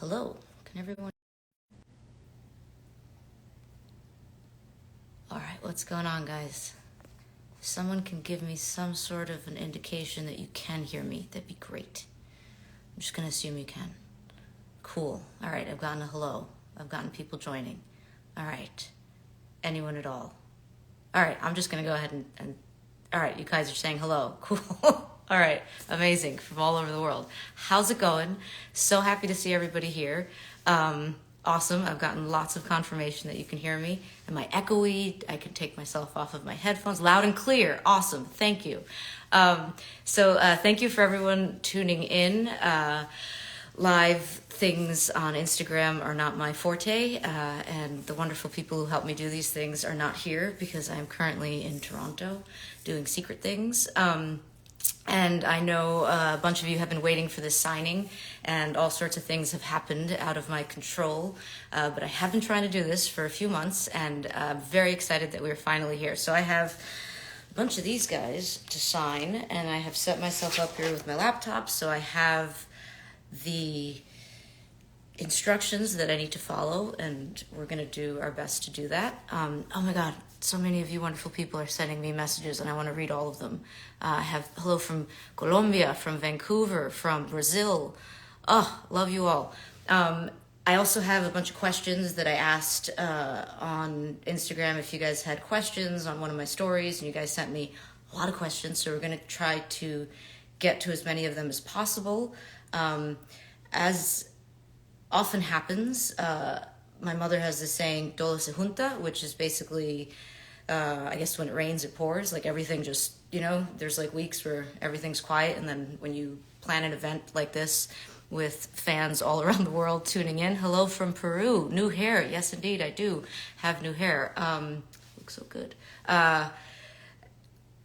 Hello, can everyone? All right, what's going on, guys? If someone can give me some sort of an indication that you can hear me, that'd be great. I'm just gonna assume you can. Cool. All right, I've gotten a hello. I've gotten people joining. All right. Anyone at all? All right, I'm just gonna go ahead and all right, you guys are saying hello. Cool. All right, amazing, from all over the world. How's it going? So happy to see everybody here. Awesome, I've gotten lots of confirmation that you can hear me. Am I echoey? I can take myself off of my headphones. Loud and clear, awesome, thank you. Thank you for everyone tuning in. Live things on Instagram are not my forte, and the wonderful people who help me do these things are not here because I'm currently in Toronto doing secret things. And I know a bunch of you have been waiting for this signing, and all sorts of things have happened out of my control. But I have been trying to do this for a few months, and I'm very excited that we're finally here. So I have a bunch of these guys to sign, and I have set myself up here with my laptop, so I have the instructions that I need to follow, and we're going to do our best to do that. Oh my God, so many of you wonderful people are sending me messages, and I want to read all of them. I have hello from Colombia, from Vancouver, from Brazil. Oh, love you all. I also have a bunch of questions that I asked on Instagram. If you guys had questions on one of my stories, and you guys sent me a lot of questions, so we're going to try to get to as many of them as possible. As often happens, my mother has this saying, "Todo se junta," which is basically, I guess when it rains, it pours. Like everything just, there's like weeks where everything's quiet, and then when you plan an event like this with fans all around the world tuning in. Hello from Peru. New hair. Yes, indeed, I do have new hair. Looks so good.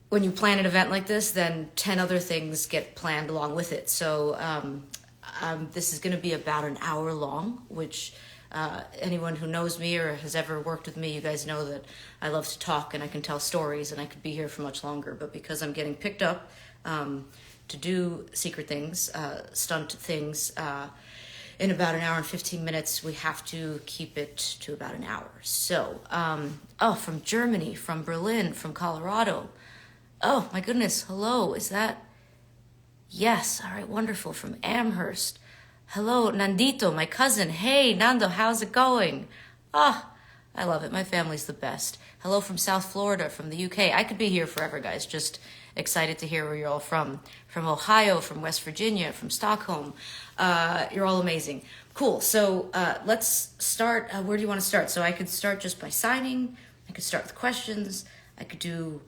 When you plan an event like this, then 10 other things get planned along with it. So this is going to be about an hour long, which anyone who knows me or has ever worked with me, you guys know that I love to talk and I can tell stories, and I could be here for much longer. But because I'm getting picked up to do secret things, stunt things, in about an hour and 15 minutes, we have to keep it to about an hour. So, from Germany, from Berlin, from Colorado. Oh my goodness, hello, is that? Yes, all right, wonderful, from Amherst. Hello, Nandito, my cousin. Hey, Nando, how's it going? I love it, my family's the best. Hello from South Florida, from the UK. I could be here forever, guys, just excited to hear where you're all from. From Ohio, from West Virginia, from Stockholm. You're all amazing. Cool, so let's start. Where do you want to start? So I could start just by signing. I could start with questions. I could do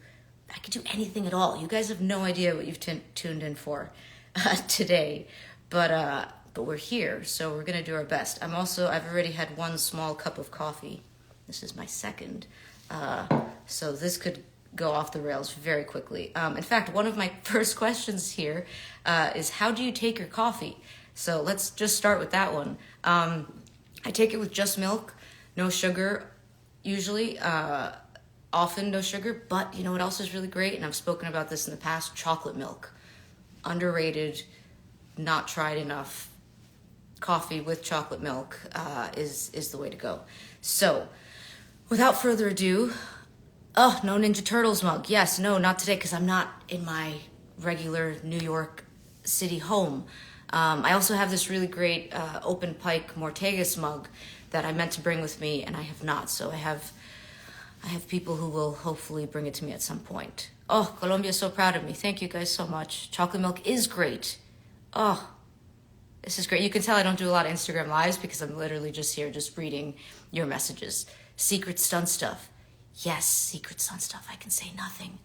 anything at all. You guys have no idea what you've tuned in for today, but we're here, so we're gonna do our best. I've already had one small cup of coffee. This is my second, so this could go off the rails very quickly. In fact, one of my first questions here is, how do you take your coffee? So let's just start with that one. I take it with just milk, no sugar, usually. Often no sugar, but you know what else is really great? And I've spoken about this in the past, chocolate milk. Underrated, not tried enough. Coffee with chocolate milk is the way to go. So, without further ado, no Ninja Turtles mug. Yes, no, not today, because I'm not in my regular New York City home. I also have this really great open pike Mortegas mug that I meant to bring with me, and I have not. So I have people who will hopefully bring it to me at some point. Oh, Colombia is so proud of me. Thank you guys so much. Chocolate milk is great. Oh, this is great. You can tell I don't do a lot of Instagram lives because I'm literally just here just reading your messages. Secret stunt stuff. Yes, secret stunt stuff. I can say nothing.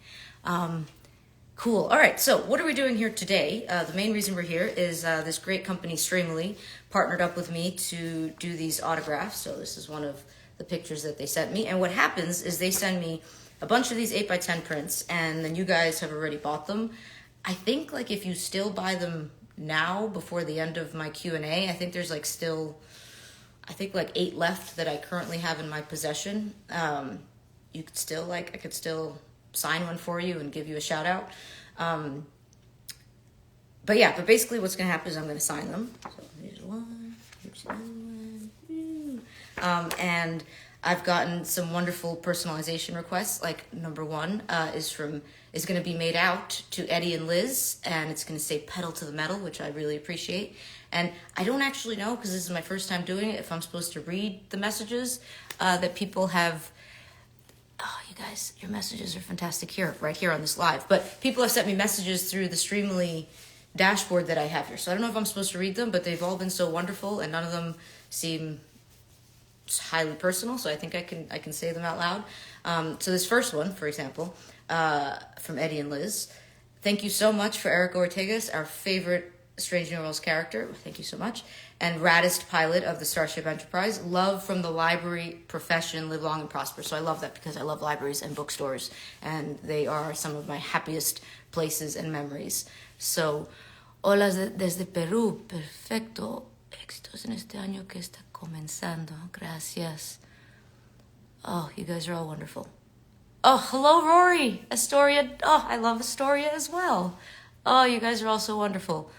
Cool. All right, so what are we doing here today? The main reason we're here is this great company, Streamily, partnered up with me to do these autographs. So this is one of the pictures that they sent me. And what happens is they send me a bunch of these 8x10 prints, and then you guys have already bought them. I think like if you still buy them now before the end of my Q&A, I think there's like like 8 left that I currently have in my possession. You could still I could still sign one for you and give you a shout out. But basically what's gonna happen is I'm gonna sign them. So here's one, here's And I've gotten some wonderful personalization requests. Like number one is going to be made out to Eddie and Liz, and it's going to say "Pedal to the Metal," which I really appreciate. And I don't actually know, because this is my first time doing it, if I'm supposed to read the messages that people have. Oh, you guys, your messages are fantastic here, right here on this live. But people have sent me messages through the Streamily dashboard that I have here. So I don't know if I'm supposed to read them, but they've all been so wonderful, and none of them seem highly personal, so I think I can say them out loud. So this first one, for example, from Eddie and Liz. Thank you so much for Eric Ortegas, our favorite Strange New Worlds character. Thank you so much. And raddest pilot of the Starship Enterprise. Love from the library profession. Live long and prosper. So I love that because I love libraries and bookstores, and they are some of my happiest places and memories. So, hola desde Perú. Perfecto. Éxitos en este año que está comenzando. Gracias. Oh, you guys are all wonderful. Oh, hello, Rory. Astoria. Oh, I love Astoria as well. Oh, you guys are all so wonderful.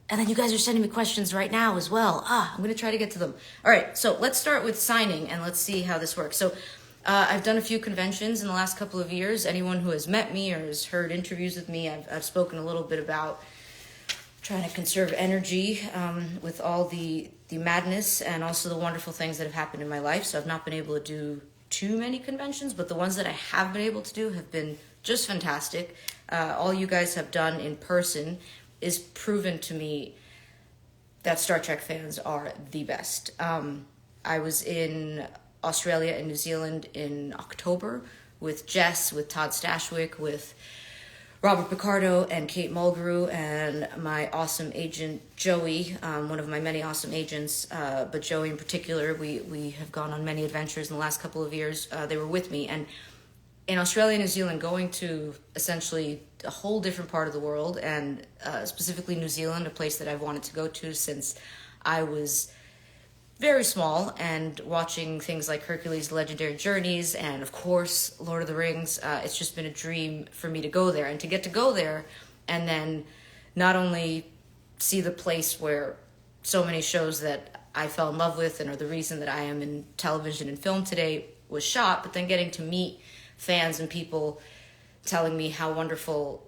And then you guys are sending me questions right now as well. I'm going to try to get to them. All right, so let's start with signing, and let's see how this works. So I've done a few conventions in the last couple of years. Anyone who has met me or has heard interviews with me, I've spoken a little bit about trying to conserve energy with all the madness and also the wonderful things that have happened in my life. So I've not been able to do too many conventions, but the ones that I have been able to do have been just fantastic. All you guys have done in person is proven to me that Star Trek fans are the best. I was in Australia and New Zealand in October with Jess, with Todd Stashwick, with Robert Picardo and Kate Mulgrew, and my awesome agent Joey, one of my many awesome agents, but Joey in particular. We have gone on many adventures in the last couple of years. They were with me, and in Australia and New Zealand, going to essentially a whole different part of the world, and specifically New Zealand, a place that I've wanted to go to since I was very small, and watching things like Hercules' Legendary Journeys and, of course, Lord of the Rings. It's just been a dream for me to go there, and to get to go there and then not only see the place where so many shows that I fell in love with and are the reason that I am in television and film today was shot, but then getting to meet fans and people telling me how wonderful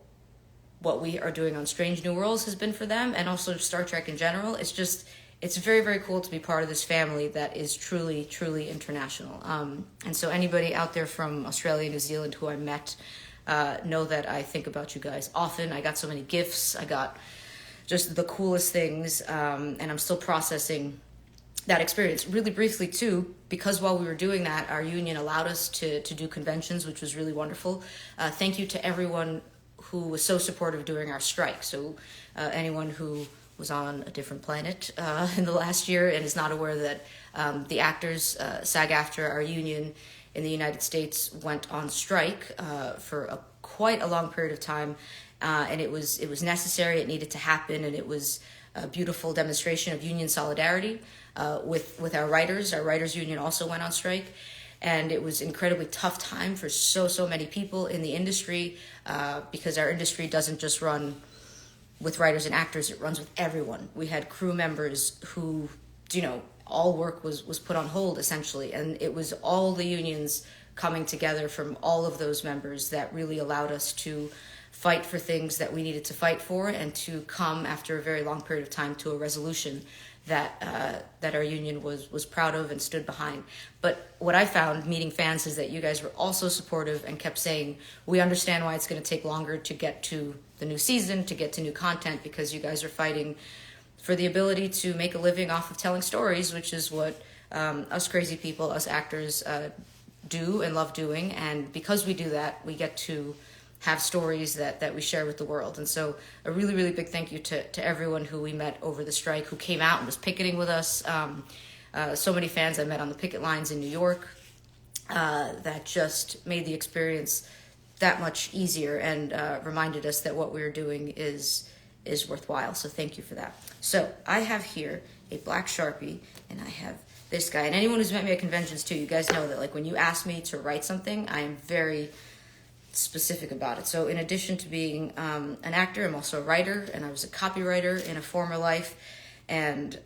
what we are doing on Strange New Worlds has been for them, and also Star Trek in general. It's very, very cool to be part of this family that is truly, truly international. And so anybody out there from Australia, New Zealand who I met, know that I think about you guys often. I got so many gifts. I got just the coolest things, and I'm still processing that experience. Really briefly too, because while we were doing that, our union allowed us to do conventions, which was really wonderful. Thank you to everyone who was so supportive during our strike. So anyone who was on a different planet in the last year and is not aware that the actors, SAG-AFTRA, our union in the United States, went on strike for quite a long period of time, and it was necessary. It needed to happen, and it was a beautiful demonstration of union solidarity with our writers. Our writers union also went on strike, and it was an incredibly tough time for so many people in the industry, because our industry doesn't just run with writers and actors, it runs with everyone. We had crew members who, all work was put on hold essentially, and it was all the unions coming together from all of those members that really allowed us to fight for things that we needed to fight for, and to come after a very long period of time to a resolution that our union was proud of and stood behind. But what I found meeting fans is that you guys were also supportive and kept saying, we understand why it's going to take longer to get to the new season, to get to new content, because you guys are fighting for the ability to make a living off of telling stories, which is what us crazy people, us actors, do and love doing. And because we do that, we get to have stories that we share with the world. And so a really, really big thank you to everyone who we met over the strike, who came out and was picketing with us. So many fans I met on the picket lines in New York that just made the experience that much easier and reminded us that what we were doing is worthwhile. So thank you for that. So I have here a black Sharpie, and I have this guy. And anyone who's met me at conventions too, you guys know that like when you ask me to write something, I am very specific about it. So in addition to being an actor, I'm also a writer, and I was a copywriter in a former life. And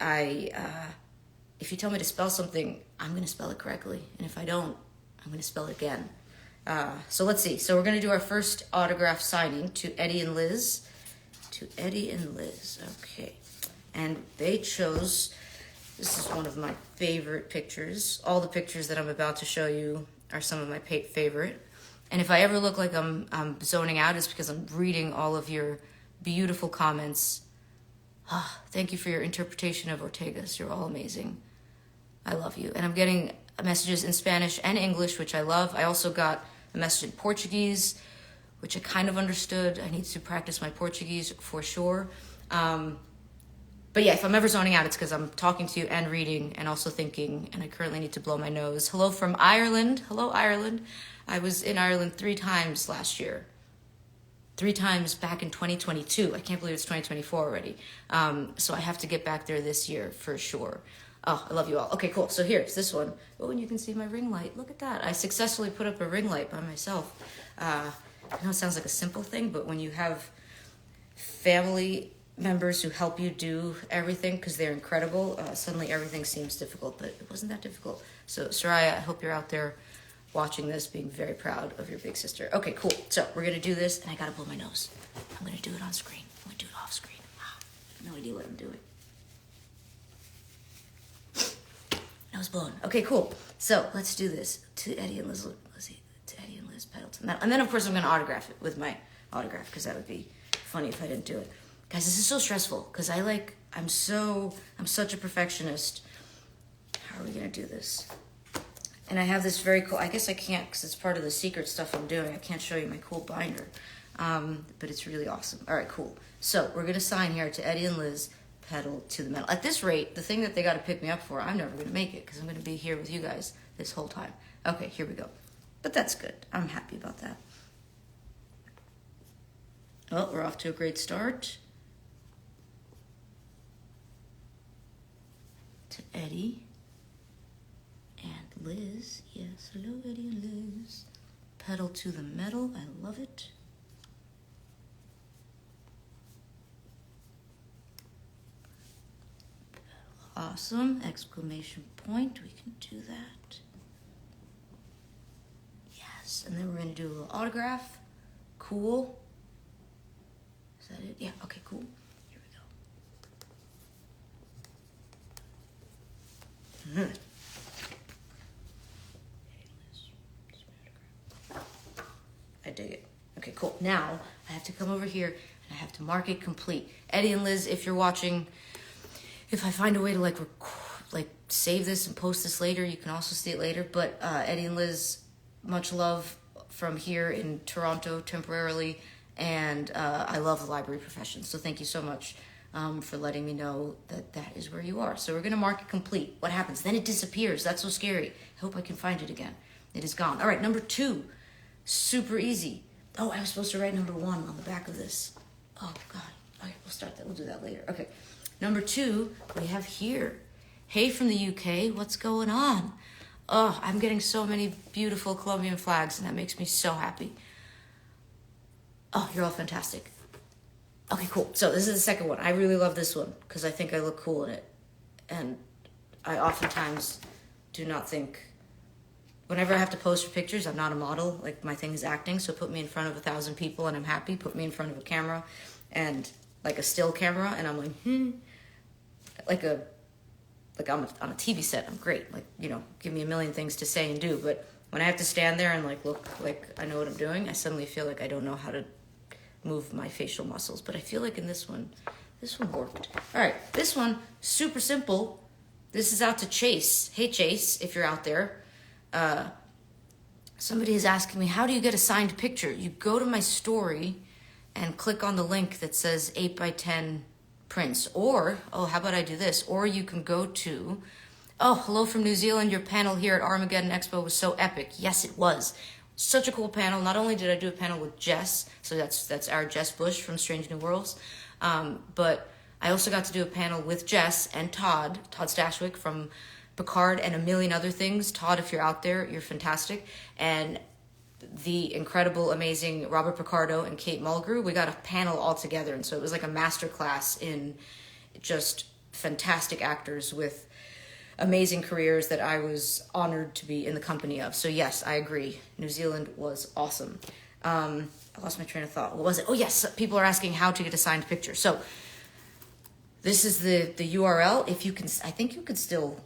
if you tell me to spell something, I'm going to spell it correctly. And if I don't, I'm going to spell it again. So let's see. So we're going to do our first autograph signing to Eddie and Liz. To Eddie and Liz. Okay. And they chose, this is one of my favorite pictures. All the pictures that I'm about to show you are some of my favorite. And if I ever look like I'm zoning out, it's because I'm reading all of your beautiful comments. Thank you for your interpretation of Ortegas. You're all amazing. I love you. And I'm getting messages in Spanish and English, which I love. I also got a message in Portuguese, which I kind of understood. I need to practice my Portuguese for sure. But yeah, if I'm ever zoning out, it's because I'm talking to you and reading and also thinking, and I currently need to blow my nose. Hello from Ireland. Hello, Ireland. I was in Ireland 3 times last year. 3 times back in 2022. I can't believe it's 2024 already. So I have to get back there this year for sure. Oh, I love you all. Okay, cool. So here's this one. Oh, and you can see my ring light. Look at that. I successfully put up a ring light by myself. I know it sounds like a simple thing, but when you have family members who help you do everything because they're incredible, suddenly everything seems difficult, but it wasn't that difficult. So, Soraya, I hope you're out there watching this, being very proud of your big sister. Okay, cool. So we're going to do this, and I got to blow my nose. I'm going to do it on screen. I'm going to do it off screen. I have no idea what I'm doing. Nose blown. Okay, cool. So let's do this. To Eddie and Liz. Let's see. To Eddie and Liz Peddleton. And then, of course, I'm going to autograph it with my autograph because that would be funny if I didn't do it. Guys, this is so stressful because I'm such a perfectionist. How are we going to do this? And I have this very cool, I guess I can't because it's part of the secret stuff I'm doing. I can't show you my cool binder, but it's really awesome. All right, cool. So we're going to sign here to Eddie and Liz, pedal to the metal. At this rate, the thing that they got to pick me up for, I'm never going to make it because I'm going to be here with you guys this whole time. Okay, here we go. But that's good. I'm happy about that. Well, we're off to a great start. To Eddie and Liz. Yes, hello Eddie and Liz. Pedal to the metal. I love it. Awesome. Exclamation point. We can do that. Yes. And then we're going to do a little autograph. Cool. Is that it? Yeah. Okay, cool. Here we go. I dig it. Okay, cool. Now I have to come over here and I have to mark it complete. Eddie and Liz, if you're watching, if I find a way to like save this and post this later, you can also see it later. But Eddie and Liz, much love from here in Toronto temporarily, and I love the library profession. So thank you so much for letting me know that that is where you are. So we're gonna mark it complete. What happens? Then it disappears. That's so scary. I hope I can find it again. It is gone. All right, number 2, super easy. Oh, I was supposed to write number 1 on the back of this. Oh God. Okay, we'll start that. We'll do that later. Okay. Number 2, we have here. Hey from the UK, what's going on? Oh, I'm getting so many beautiful Colombian flags, and that makes me so happy. Oh, you're all fantastic. Okay, cool. So this is the second one. I really love this one because I think I look cool in it. And I oftentimes do not think, whenever I have to pose for pictures, I'm not a model. Like, my thing is acting, so put me in front of 1,000 people and I'm happy. Put me in front of a camera and like a still camera, and I'm like, like I'm on a TV set, I'm great. Like, you know, give me a million things to say and do. But when I have to stand there and like look like I know what I'm doing, I suddenly feel like I don't know how to move my facial muscles. But I feel like in this one worked. All right, this one, super simple. This is out to Chase. Hey, Chase, if you're out there. Somebody is asking me, how do you get a signed picture? You go to my story and click on the link that says 8x10 prints. Or, oh, how about I do this? Or you can go to, oh, hello from New Zealand. Your panel here at Armageddon Expo was so epic. Yes, it was. Such a cool panel. Not only did I do a panel with Jess, so that's our Jess Bush from Strange New Worlds, but I also got to do a panel with Jess and Todd Stashwick from Picard and a million other things. Todd, if you're out there, you're fantastic. And the incredible, amazing Robert Picardo and Kate Mulgrew, we got a panel all together. And so it was like a master class in just fantastic actors with amazing careers that I was honored to be in the company of. So yes, I agree. New Zealand was awesome. I lost my train of thought. What was it? Oh yes, people are asking how to get a signed picture. So this is the URL. If you can, I think you could still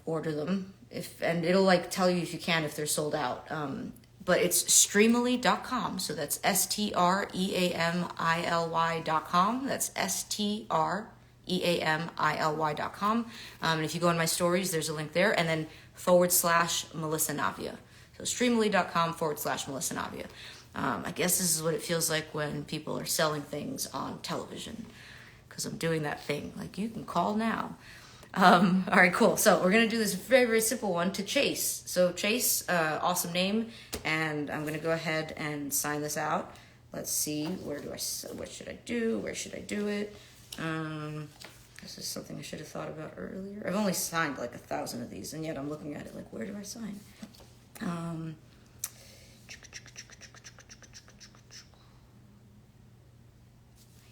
order them, and it'll like tell you if you can, if they're sold out. But it's streamily.com. So that's streamily.com. That's streamily.com. And if you go on my stories, there's a link there, and then /Melissa Navia. So streamily.com /Melissa Navia. I guess this is what it feels like when people are selling things on television, because I'm doing that thing. Like, you can call now. All right, cool. So we're going to do this very, very simple one to Chase. So Chase, awesome name. And I'm going to go ahead and sign this out. Let's see. What should I do? Where should I do it? This is something I should have thought about earlier. I've only signed like 1,000 of these, and yet I'm looking at it like, where do I sign?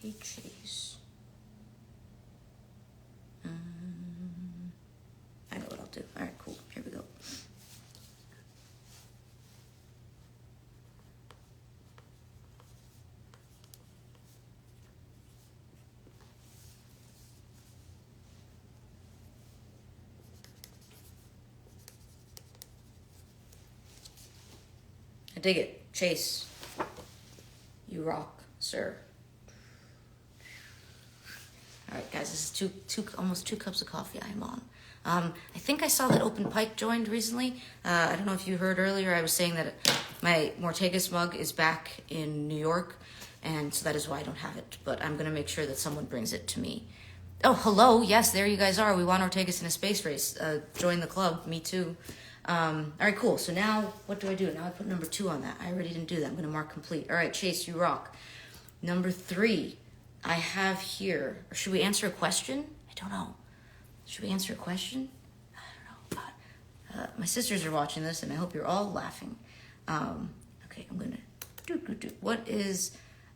Hey, Chase. I know what I'll do. All right, cool. Here we go. I dig it. Chase, you rock, sir. All right, guys, this is almost 2 cups of coffee I am on. I think I saw that Open Pike joined recently. I don't know if you heard earlier, I was saying that my Mortegas mug is back in New York, and so that is why I don't have it. But I'm going to make sure that someone brings it to me. Oh, hello. Yes, there you guys are. We want Ortegas in a space race. Join the club. Me too. All right, cool. So now, what do I do? Now I put number 2 on that. I already didn't do that. I'm going to mark complete. All right, Chase, you rock. Number 3, I have here. Or should we answer a question? I don't know. Should we answer a question? I don't know. My sisters are watching this, and I hope you're all laughing. Okay, I'm going to do. What is...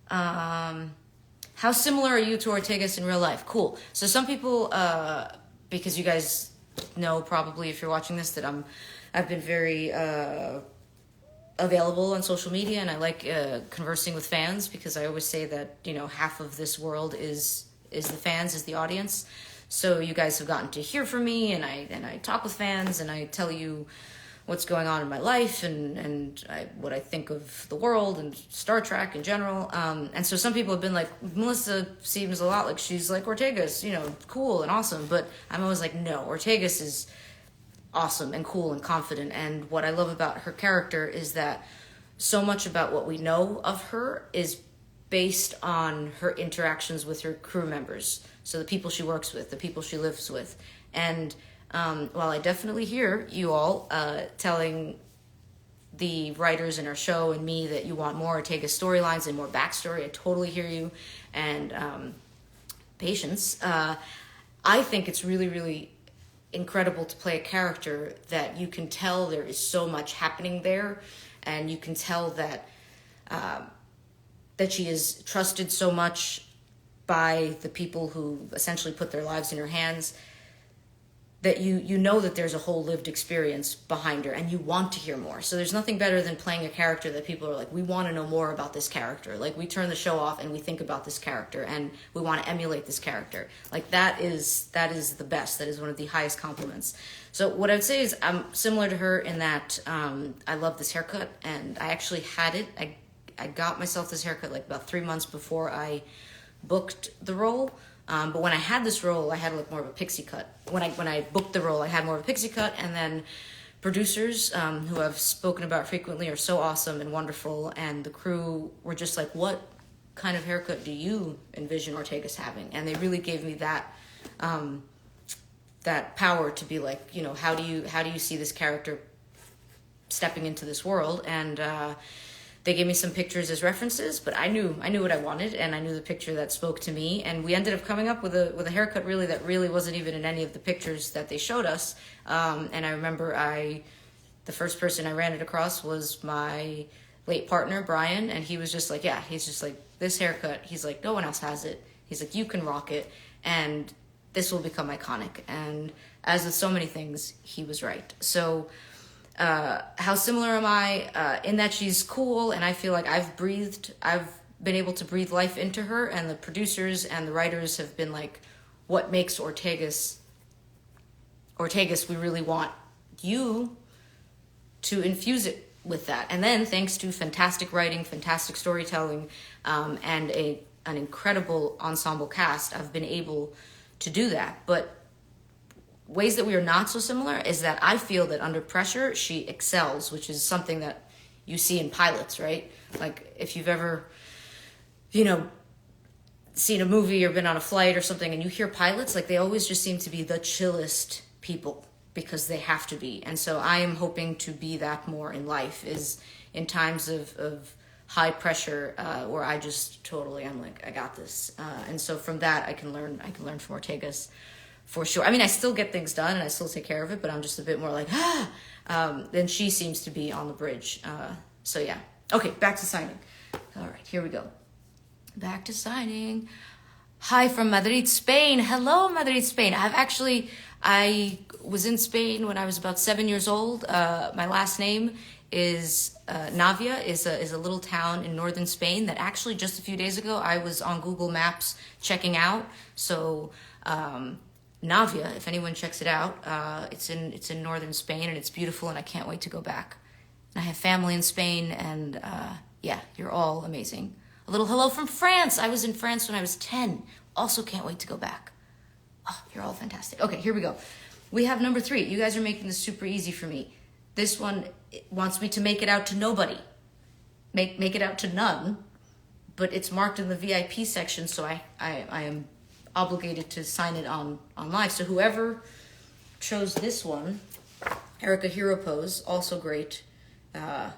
how similar are you to Ortegas in real life? Cool. So some people, because you guys know probably if you're watching this that I've been very available on social media, and I like conversing with fans, because I always say that, you know, half of this world is the fans, is the audience. So you guys have gotten to hear from me, and I talk with fans, and I tell you what's going on in my life, and what I think of the world and Star Trek in general. And so some people have been like, Melissa seems a lot like she's like Ortegas, you know, cool and awesome. But I'm always like, no, Ortegas is awesome and cool and confident. And what I love about her character is that so much about what we know of her is based on her interactions with her crew members. So the people she works with, the people she lives with. And while I definitely hear you all telling the writers in our show and me that you want more Ortega storylines and more backstory, I totally hear you. And patience. I think it's really, really incredible to play a character that you can tell there is so much happening there, and you can tell that that she is trusted so much by the people who essentially put their lives in her hands, that you know that there's a whole lived experience behind her, and you want to hear more. So there's nothing better than playing a character that people are like, we want to know more about this character. Like, we turn the show off and we think about this character, and we want to emulate this character. Like, that is the best. That is one of the highest compliments. So what I would say is I'm similar to her in that I love this haircut, and I actually had it. I got myself this haircut like about 3 months before I booked the role. But when I had this role, I had like more of a pixie cut. When I booked the role, I had more of a pixie cut, and then producers who I've spoken about frequently are so awesome and wonderful, and the crew were just like, what kind of haircut do you envision Ortegas having? And they really gave me that that power to be like, you know, how do you see this character stepping into this world? And they gave me some pictures as references, but I knew what I wanted, and I knew the picture that spoke to me. And we ended up coming up with a haircut really that really wasn't even in any of the pictures that they showed us. And I remember the first person I ran it across was my late partner, Brian, and he was just like, yeah, he's just like, this haircut, he's like, no one else has it. He's like, you can rock it. And this will become iconic. And as with so many things, he was right. So how similar am I? In that she's cool, and I feel like I've been able to breathe life into her, and the producers and the writers have been like, what makes Ortegas, we really want you to infuse it with that. And then thanks to fantastic writing, fantastic storytelling, and an incredible ensemble cast, I've been able to do that. But ways that we are not so similar is that I feel that under pressure, she excels, which is something that you see in pilots, right? Like if you've ever, seen a movie or been on a flight or something and you hear pilots, like they always just seem to be the chillest people because they have to be. And so I am hoping to be that more in life, is in times of high pressure where I just totally, I'm like, I got this. And so from that, I can learn from Ortegas for sure. I mean, I still get things done and I still take care of it, but I'm just a bit more like, than she seems to be on the bridge. So yeah. Okay, back to signing. All right, here we go. Back to signing. Hi from Madrid, Spain. Hello, Madrid, Spain. I was in Spain when I was about 7 years old. My last name is Navia, is a little town in northern Spain that actually just a few days ago I was on Google Maps checking out. So Navia, if anyone checks it out, it's in northern Spain and it's beautiful and I can't wait to go back. And I have family in Spain and yeah, you're all amazing. A little hello from France. I was in France when I was 10. Also can't wait to go back. Oh, you're all fantastic. Okay, here we go. We have number 3. You guys are making this super easy for me. This one wants me to make it out to nobody. Make it out to none. But it's marked in the VIP section, so I am obligated to sign it on live. So whoever chose this one, Erica Hero Pose, also great. Love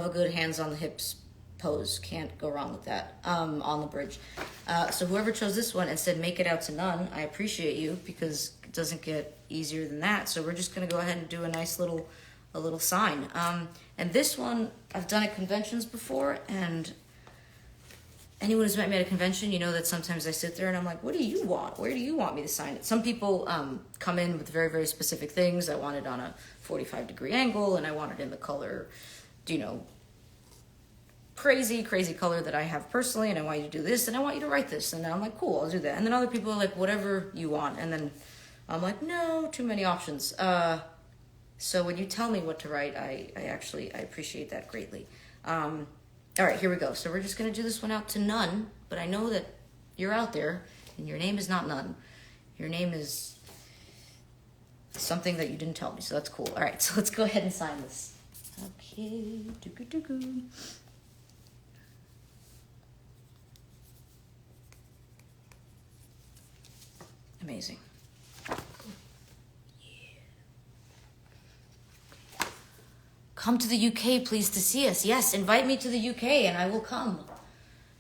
a good hands on the hips pose. Can't go wrong with that on the bridge. So whoever chose this one and said make it out to none, I appreciate you because it doesn't get easier than that. So we're just going to go ahead and do a nice little sign. And this one, I've done at conventions before, and anyone who's met me at a convention, you know that sometimes I sit there and I'm like, what do you want? Where do you want me to sign it? Some people come in with very, very specific things. I want it on a 45-degree angle, and I want it in the color, crazy color that I have personally, and I want you to do this, and I want you to write this, and I'm like, cool, I'll do that. And then other people are like, whatever you want, and then I'm like, no, too many options. So when you tell me what to write, I appreciate that greatly. All right, here we go. So we're just gonna do this one out to none, but I know that you're out there, and your name is not none. Your name is something that you didn't tell me, so that's cool. All right, so let's go ahead and sign this. Okay, doo-goo-doo-goo. Amazing. Yeah. Come to the UK, please, to see us. Yes, invite me to the UK and I will come.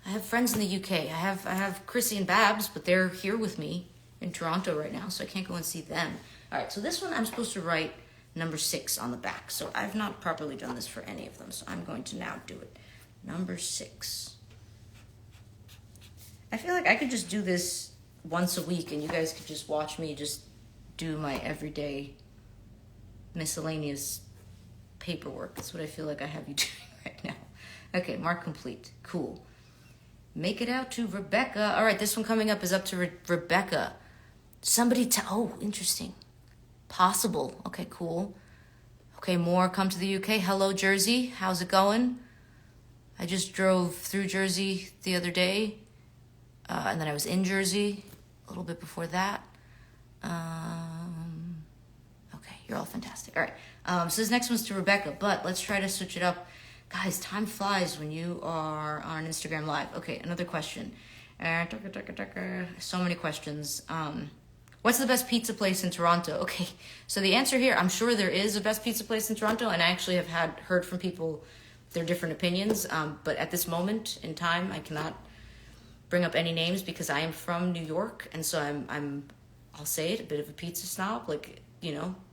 I have friends in the UK. I have Chrissy and Babs, but they're here with me in Toronto right now, so I can't go and see them. All right, so this one I'm supposed to write number 6 on the back. So I've not properly done this for any of them, so I'm going to now do it. Number 6. I feel like I could just do this once a week and you guys could just watch me just do my everyday miscellaneous paperwork. That's what I feel like I have you doing right now. Okay, mark complete. Cool. Make it out to Rebecca. All right, this one coming up is up to Rebecca. Oh, interesting. Possible. Okay, cool. Okay, more come to the UK. Hello, Jersey. How's it going? I just drove through Jersey the other day. And then I was in Jersey a little bit before that. Okay, you're all fantastic. All right, so this next one's to Rebecca, but let's try to switch it up. Guys, time flies when you are on Instagram Live. Okay, another question. So many questions. What's the best pizza place in Toronto? Okay, so the answer here, I'm sure there is a best pizza place in Toronto, and I actually have heard from people their different opinions, but at this moment in time, I cannot bring up any names because I am from New York, and so I'll say it, a bit of a pizza snob. Like,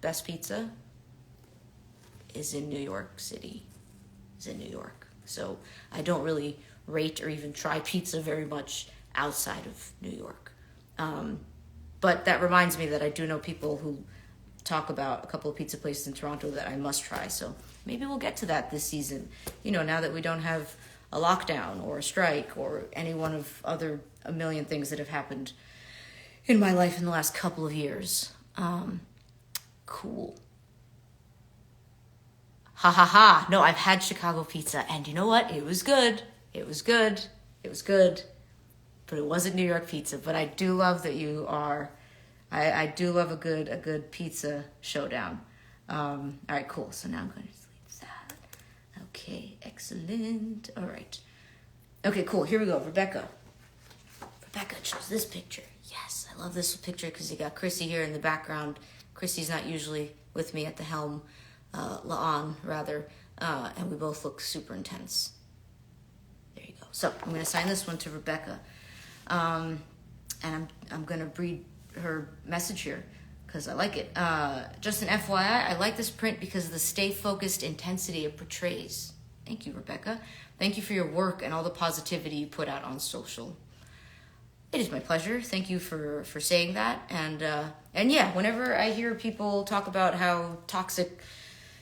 best pizza is in New York City, is in New York. So I don't really rate or even try pizza very much outside of New York. But that reminds me that I do know people who talk about a couple of pizza places in Toronto that I must try. So maybe we'll get to that this season. You know, now that we don't have a lockdown or a strike or any one of other a million things that have happened in my life in the last couple of years. Cool. Ha ha ha. No, I've had Chicago pizza, and you know what? It was good. It was good. It was good. But it wasn't New York pizza. But I do love that you are. I do love a good pizza showdown. All right, cool. So now I'm going to sleep that. Okay, excellent. All right. Okay, cool. Here we go. Rebecca chose this picture. Yes, I love this picture because you got Chrissy here in the background. Chrissy's not usually with me at the helm, La'an rather, and we both look super intense. There you go. So I'm going to assign this one to Rebecca, and I'm going to read her message here because I like it. Just an FYI, I like this print because of the stay focused intensity it portrays. Thank you, Rebecca. Thank you for your work and all the positivity you put out on social. It is my pleasure. Thank you for saying that. And yeah, whenever I hear people talk about how toxic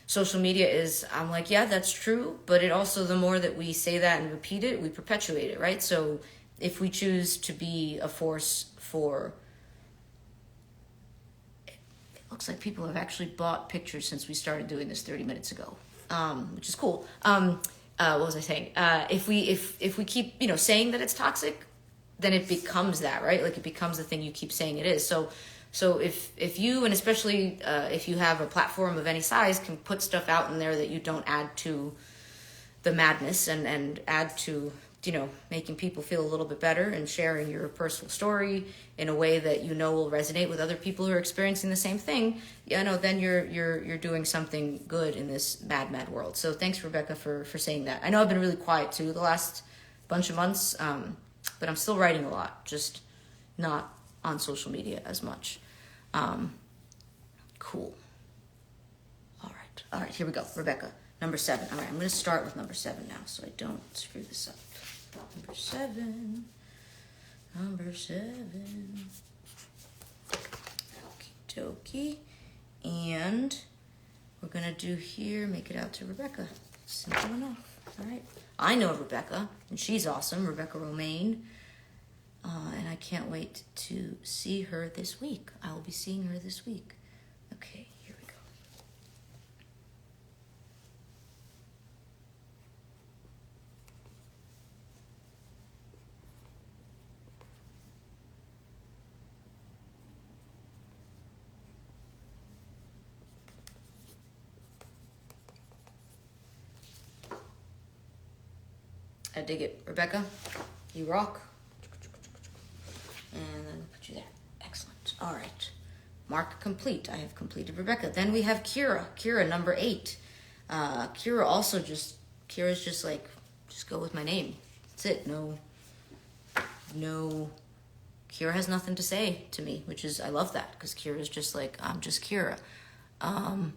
social media is, I'm like, yeah, that's true. But it also, the more that we say that and repeat it, we perpetuate it, right? So if we choose to be a force for, it looks like people have actually bought pictures since we started doing this 30 minutes ago, which is cool. What was I saying? If we keep, saying that it's toxic, then it becomes that, right? Like it becomes the thing you keep saying it is. So if you, and especially if you have a platform of any size, can put stuff out in there that you don't add to the madness and add to, making people feel a little bit better and sharing your personal story in a way that will resonate with other people who are experiencing the same thing, then you're doing something good in this mad world. So thanks, Rebecca, for saying that. I know I've been really quiet too the last bunch of months, but I'm still writing a lot, just not on social media as much. Cool. All right, here we go. Rebecca, number 7. All right, I'm going to start with number 7 now so I don't screw this up. Number 7. Okie dokie. And we're going to do here, make it out to Rebecca. Simple enough. All right. I know Rebecca, and she's awesome, Rebecca Romaine. And I can't wait to see her this week. I will be seeing her this week. Okay, here we go. I dig it. Rebecca, you rock. And then we'll put you there. Excellent. All right. Mark complete. I have completed Rebecca. Then we have Kira. Kira, number 8. Kira's just like, just go with my name. That's it. No. Kira has nothing to say to me, which is, I love that, because Kira's just like, I'm just Kira. I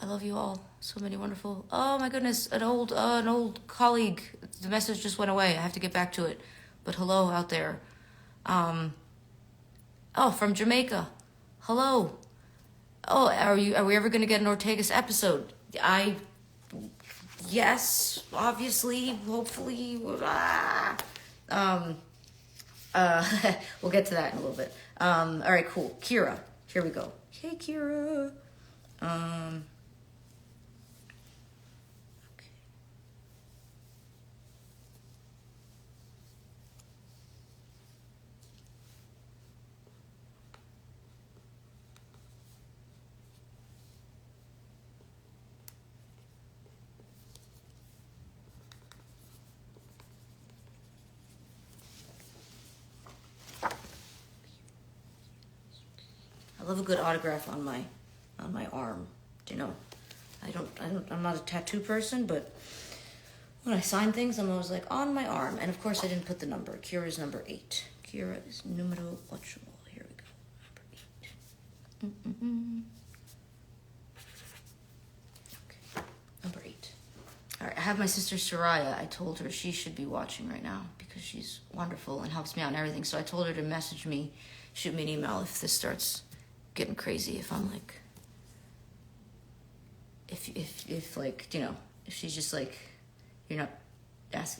love you all. So many wonderful. Oh my goodness, an old colleague. The message just went away. I have to get back to it. But hello out there. From Jamaica. Hello. Oh, are we ever going to get an Ortegas episode? Yes, obviously, hopefully. We'll get to that in a little bit. All right, cool. Kira, here we go. Hey, Kira. Okay. I love a good autograph on my arm. Do you know? I'm not a tattoo person, but when I sign things, I'm always like on my arm. And of course I didn't put the number. Kira's number 8. Kira is numero 8. Here we go. Number 8. Okay. Number 8. All right, I have my sister Soraya. I told her she should be watching right now because she's wonderful and helps me out and everything. So I told her to message me, shoot me an email if this starts getting crazy. If I'm like, if like, you know, if she's just like, you're not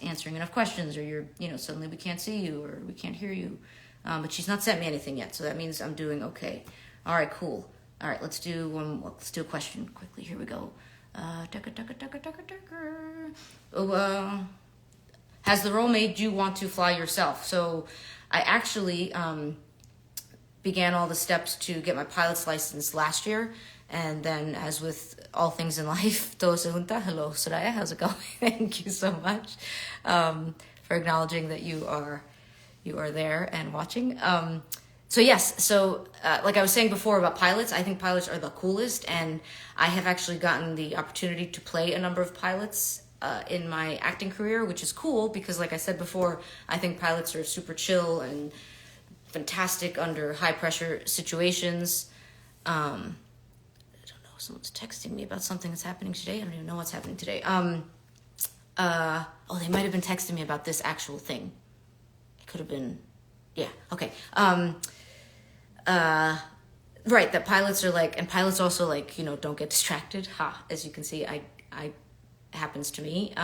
answering enough questions, or you're, you know, suddenly we can't see you or we can't hear you. But she's not sent me anything yet, so that means I'm doing okay. All right, cool. All right, let's do a question quickly. Here we go. Has the role made you want to fly yourself? So I actually began all the steps to get my pilot's license last year. And then, as with all things in life, hello, Soraya, how's it going? Thank you so much for acknowledging that you are there and watching. So yes, like I was saying before about pilots, I think pilots are the coolest, and I have actually gotten the opportunity to play a number of pilots in my acting career, which is cool because, like I said before, I think pilots are super chill and fantastic under high pressure situations. Someone's texting me about something that's happening today. I don't even know what's happening today. They might have been texting me about this actual thing. It could have been, yeah, okay. Right, that pilots are like, and pilots also like, you know, don't get distracted. As you can see, I happens to me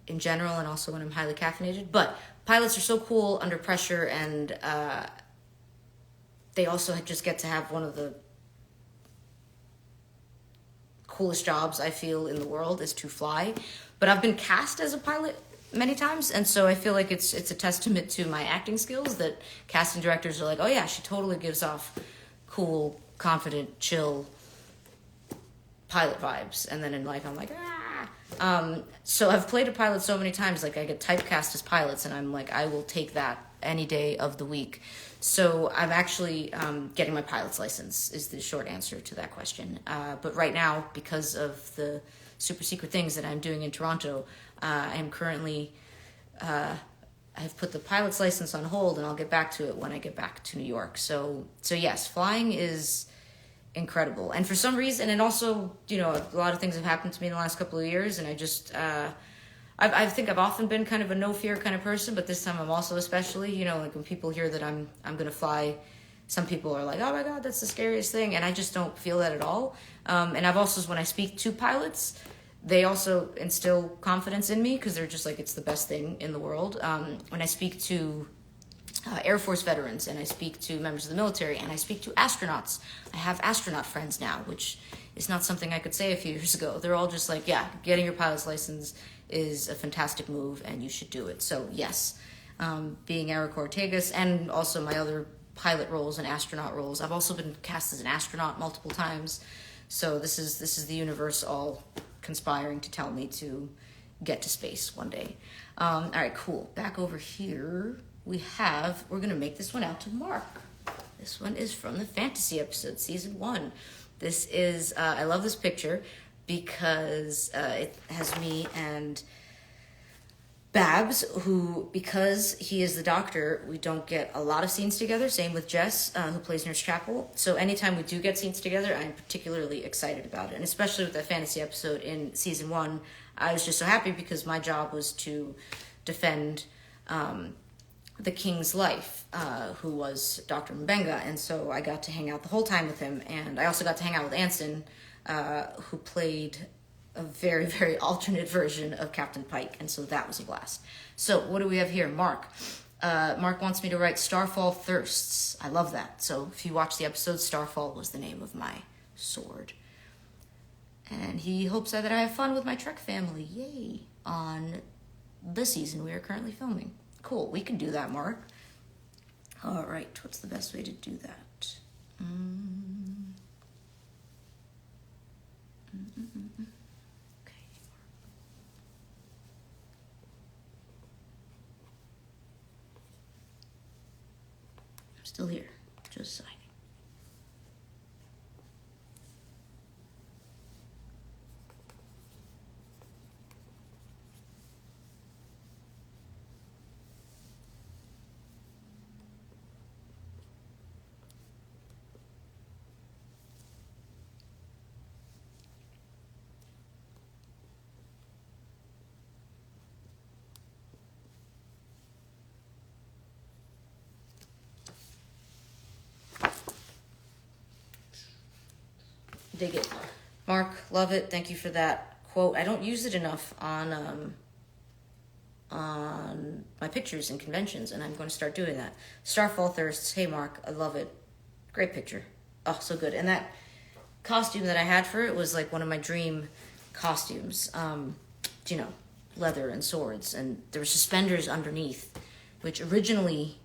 in general, and also when I'm highly caffeinated. But pilots are so cool under pressure, and they also just get to have one of the coolest jobs I feel in the world is to fly. But I've been cast as a pilot many times, and so I feel like it's a testament to my acting skills that casting directors are like, oh yeah, she totally gives off cool, confident, chill pilot vibes. And then in life I'm like, so I've played a pilot so many times, like I get typecast as pilots, and I'm like, I will take that any day of the week. So I'm actually getting my pilot's license is the short answer to that question. But right now, because of the super secret things that I'm doing in Toronto, I'm currently, I've put the pilot's license on hold, and I'll get back to it when I get back to New York. So yes, flying is incredible. And for some reason, and also, you know, a lot of things have happened to me in the last couple of years, and I just, I think I've often been kind of a no fear kind of person, but this time I'm also especially, you know, like when people hear that I'm going to fly, some people are like, oh my God, that's the scariest thing. And I just don't feel that at all. And I've also, when I speak to pilots, they also instill confidence in me because they're just like, it's the best thing in the world. When I speak to Air Force veterans, and I speak to members of the military, and I speak to astronauts. I have astronaut friends now, which is not something I could say a few years ago. They're all just like, yeah, getting your pilot's license is a fantastic move, and you should do it. So yes, being Eric Ortegas, and also my other pilot roles and astronaut roles. I've also been cast as an astronaut multiple times. So this is the universe all conspiring to tell me to get to space one day. All right, cool. Back over here. We're going to make this one out to Mark. This one is from the fantasy episode, season 1. This is, I love this picture because it has me and Babs, who, because he is the doctor, we don't get a lot of scenes together. Same with Jess, who plays Nurse Chapel. So anytime we do get scenes together, I'm particularly excited about it. And especially with that fantasy episode in season 1, I was just so happy because my job was to defend the king's life, who was Dr. Mbenga, and so I got to hang out the whole time with him, and I also got to hang out with Anson, who played a very, very alternate version of Captain Pike, and so that was a blast. So what do we have here? Mark. Mark wants me to write Starfall Thirsts. I love that. So if you watch the episode, Starfall was the name of my sword. And he hopes that I have fun with my Trek family, yay, on the season we are currently filming. Cool, we can do that, Mark. All right, what's the best way to do that? Okay. I'm still here, just signing. dig it. Mark, love it. Thank you for that quote. I don't use it enough on my pictures and conventions, and I'm going to start doing that. Starfall Thirsts. Hey, Mark, I love it. Great picture. Oh, so good. And that costume that I had for it was like one of my dream costumes. You know, leather and swords, and there were suspenders underneath, which originally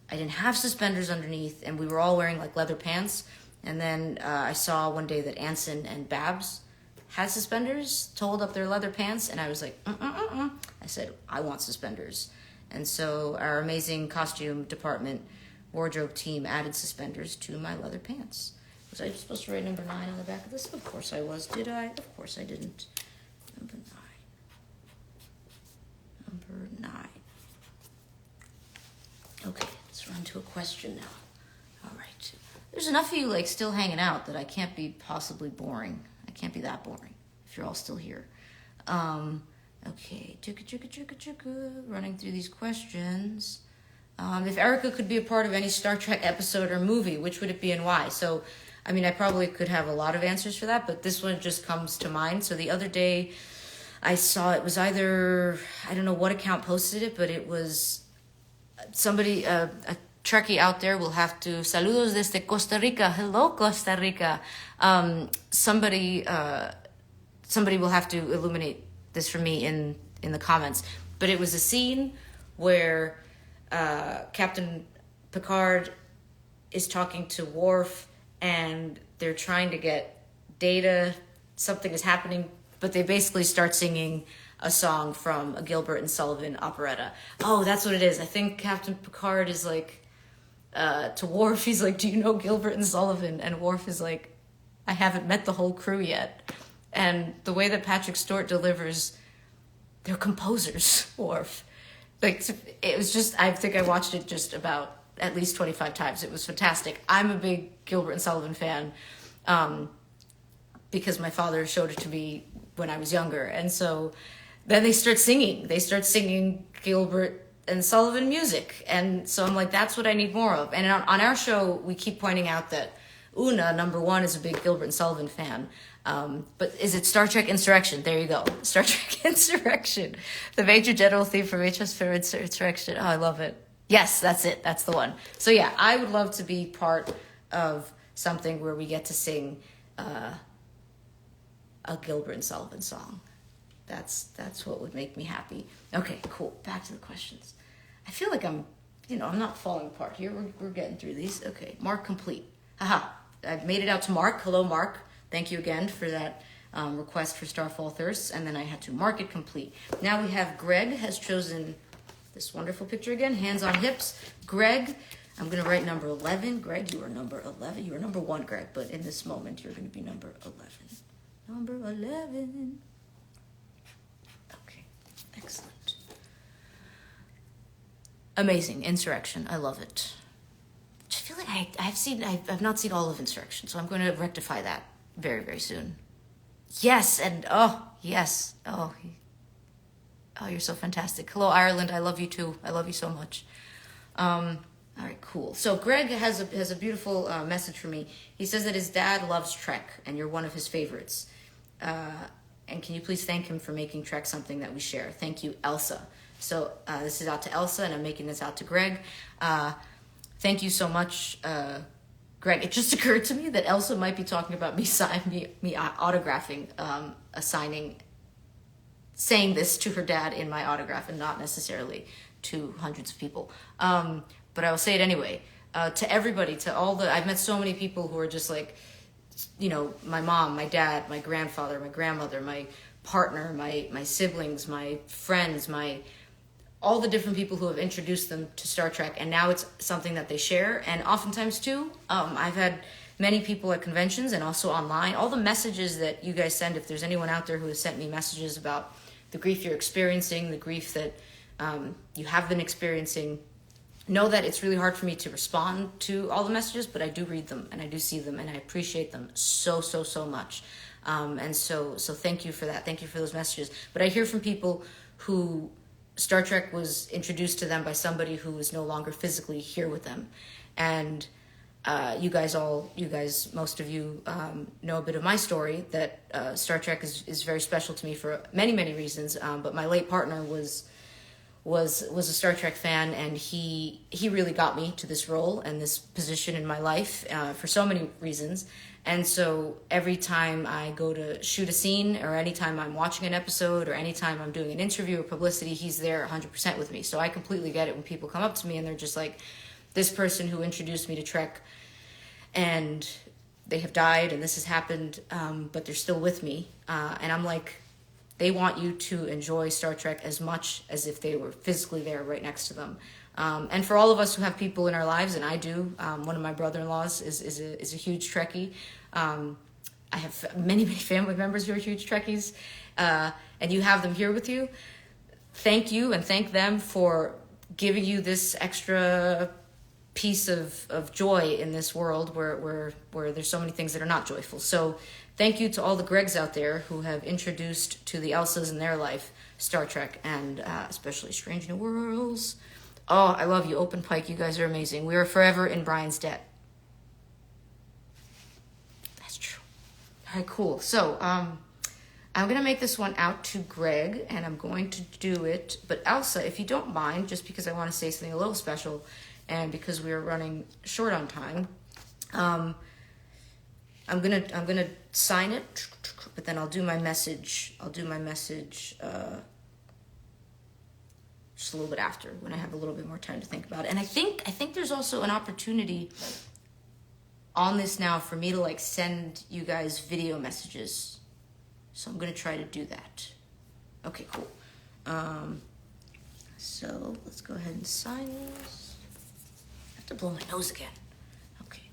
I didn't have suspenders underneath, and we were all wearing like leather pants. And then I saw one day that Anson and Babs had suspenders to hold up their leather pants, and I was like, I said, I want suspenders. And so our amazing costume department wardrobe team added suspenders to my leather pants. Was I supposed to write number 9 on the back of this? Of course I was. Did I? Of course I didn't. Number 9. Number 9. Okay, let's run to a question now. All right. There's enough of you like still hanging out that I can't be possibly boring. I can't be that boring if you're all still here. Okay, running through these questions. If Erica could be a part of any Star Trek episode or movie, which would it be and why? So, I mean, I probably could have a lot of answers for that, but this one just comes to mind. So the other day I saw it was either, I don't know what account posted it, but it was somebody, a Trekkie out there will have to, saludos desde Costa Rica. Hello, Costa Rica. Somebody will have to illuminate this for me in the comments. But it was a scene where Captain Picard is talking to Worf, and they're trying to get data. Something is happening, but they basically start singing a song from a Gilbert and Sullivan operetta. Oh, that's what it is. I think Captain Picard is like, to Worf, he's like, do you know Gilbert and Sullivan? And Worf is like, I haven't met the whole crew yet. And the way that Patrick Stewart delivers, they're composers, Worf. Like, it was just, I think I watched it just about at least 25 times. It was fantastic. I'm a big Gilbert and Sullivan fan because my father showed it to me when I was younger. And so then they start singing. They start singing Gilbert and Sullivan music. And so I'm like, that's what I need more of. And on our show, we keep pointing out that Una, number 1, is a big Gilbert and Sullivan fan. But is it Star Trek Insurrection? There you go. Star Trek Insurrection. The major general theme from HMS Insurrection. Oh, I love it. Yes, that's it. That's the one. So yeah, I would love to be part of something where we get to sing a Gilbert and Sullivan song. That's what would make me happy. Okay, cool. Back to the questions. I feel like I'm not falling apart here. We're getting through these. Okay, Mark complete. Haha. I've made it out to Mark. Hello, Mark. Thank you again for that request for Starfall Thirsts. And then I had to mark it complete. Now we have Greg has chosen this wonderful picture again. Hands on hips. Greg, I'm going to write number 11. Greg, you are number 11. You are number 1, Greg. But in this moment, you're going to be number 11. Number 11. Okay. Excellent. Amazing. Insurrection. I love it. I feel like I've not seen all of Insurrection, so I'm going to rectify that very, very soon. Yes, and yes. Oh, you're so fantastic. Hello, Ireland. I love you too. I love you so much. All right, cool. So Greg has a beautiful message for me. He says that his dad loves Trek, and you're one of his favorites. And can you please thank him for making Trek something that we share? Thank you, Elsa. So this is out to Elsa, and I'm making this out to Greg. Thank you so much, Greg. It just occurred to me that Elsa might be talking about me autographing, saying this to her dad in my autograph, and not necessarily to hundreds of people. But I will say it anyway. To everybody, I've met so many people who are just like, my mom, my dad, my grandfather, my grandmother, my partner, my siblings, my friends, all the different people who have introduced them to Star Trek, and now it's something that they share. And oftentimes too, I've had many people at conventions and also online, all the messages that you guys send, if there's anyone out there who has sent me messages about the grief you're experiencing, the grief that you have been experiencing, know that it's really hard for me to respond to all the messages, but I do read them and I do see them and I appreciate them so much. And so thank you for that. Thank you for those messages. But I hear from people who Star Trek was introduced to them by somebody who is no longer physically here with them. And most of you know a bit of my story, that Star Trek is very special to me for many, many reasons. But my late partner was a Star Trek fan, and he really got me to this role and this position in my life for so many reasons. And so every time I go to shoot a scene, or anytime I'm watching an episode, or anytime I'm doing an interview or publicity, he's there 100% with me. So I completely get it when people come up to me and they're just like, this person who introduced me to Trek, and they have died and this has happened, but they're still with me. And I'm like, they want you to enjoy Star Trek as much as if they were physically there right next to them. And for all of us who have people in our lives, and I do, one of my brother-in-laws is a huge Trekkie. I have many, many family members who are huge Trekkies, and you have them here with you. Thank you, and thank them for giving you this extra piece of joy in this world where there's so many things that are not joyful. So thank you to all the Gregs out there who have introduced to the Elsas in their life Star Trek, and especially Strange New Worlds. Oh, I love you, Open Pike. You guys are amazing. We are forever in Brian's debt. That's true. All right, cool. So I'm going to make this one out to Greg, and I'm going to do it. But Elsa, if you don't mind, just because I want to say something a little special, and because we are running short on time, I'm gonna sign it, but then I'll do my message. Just a little bit after, when I have a little bit more time to think about it. And I think there's also an opportunity on this now for me to like send you guys video messages. So I'm gonna try to do that. Okay, cool. So let's go ahead and sign this. I have to blow my nose again. Okay.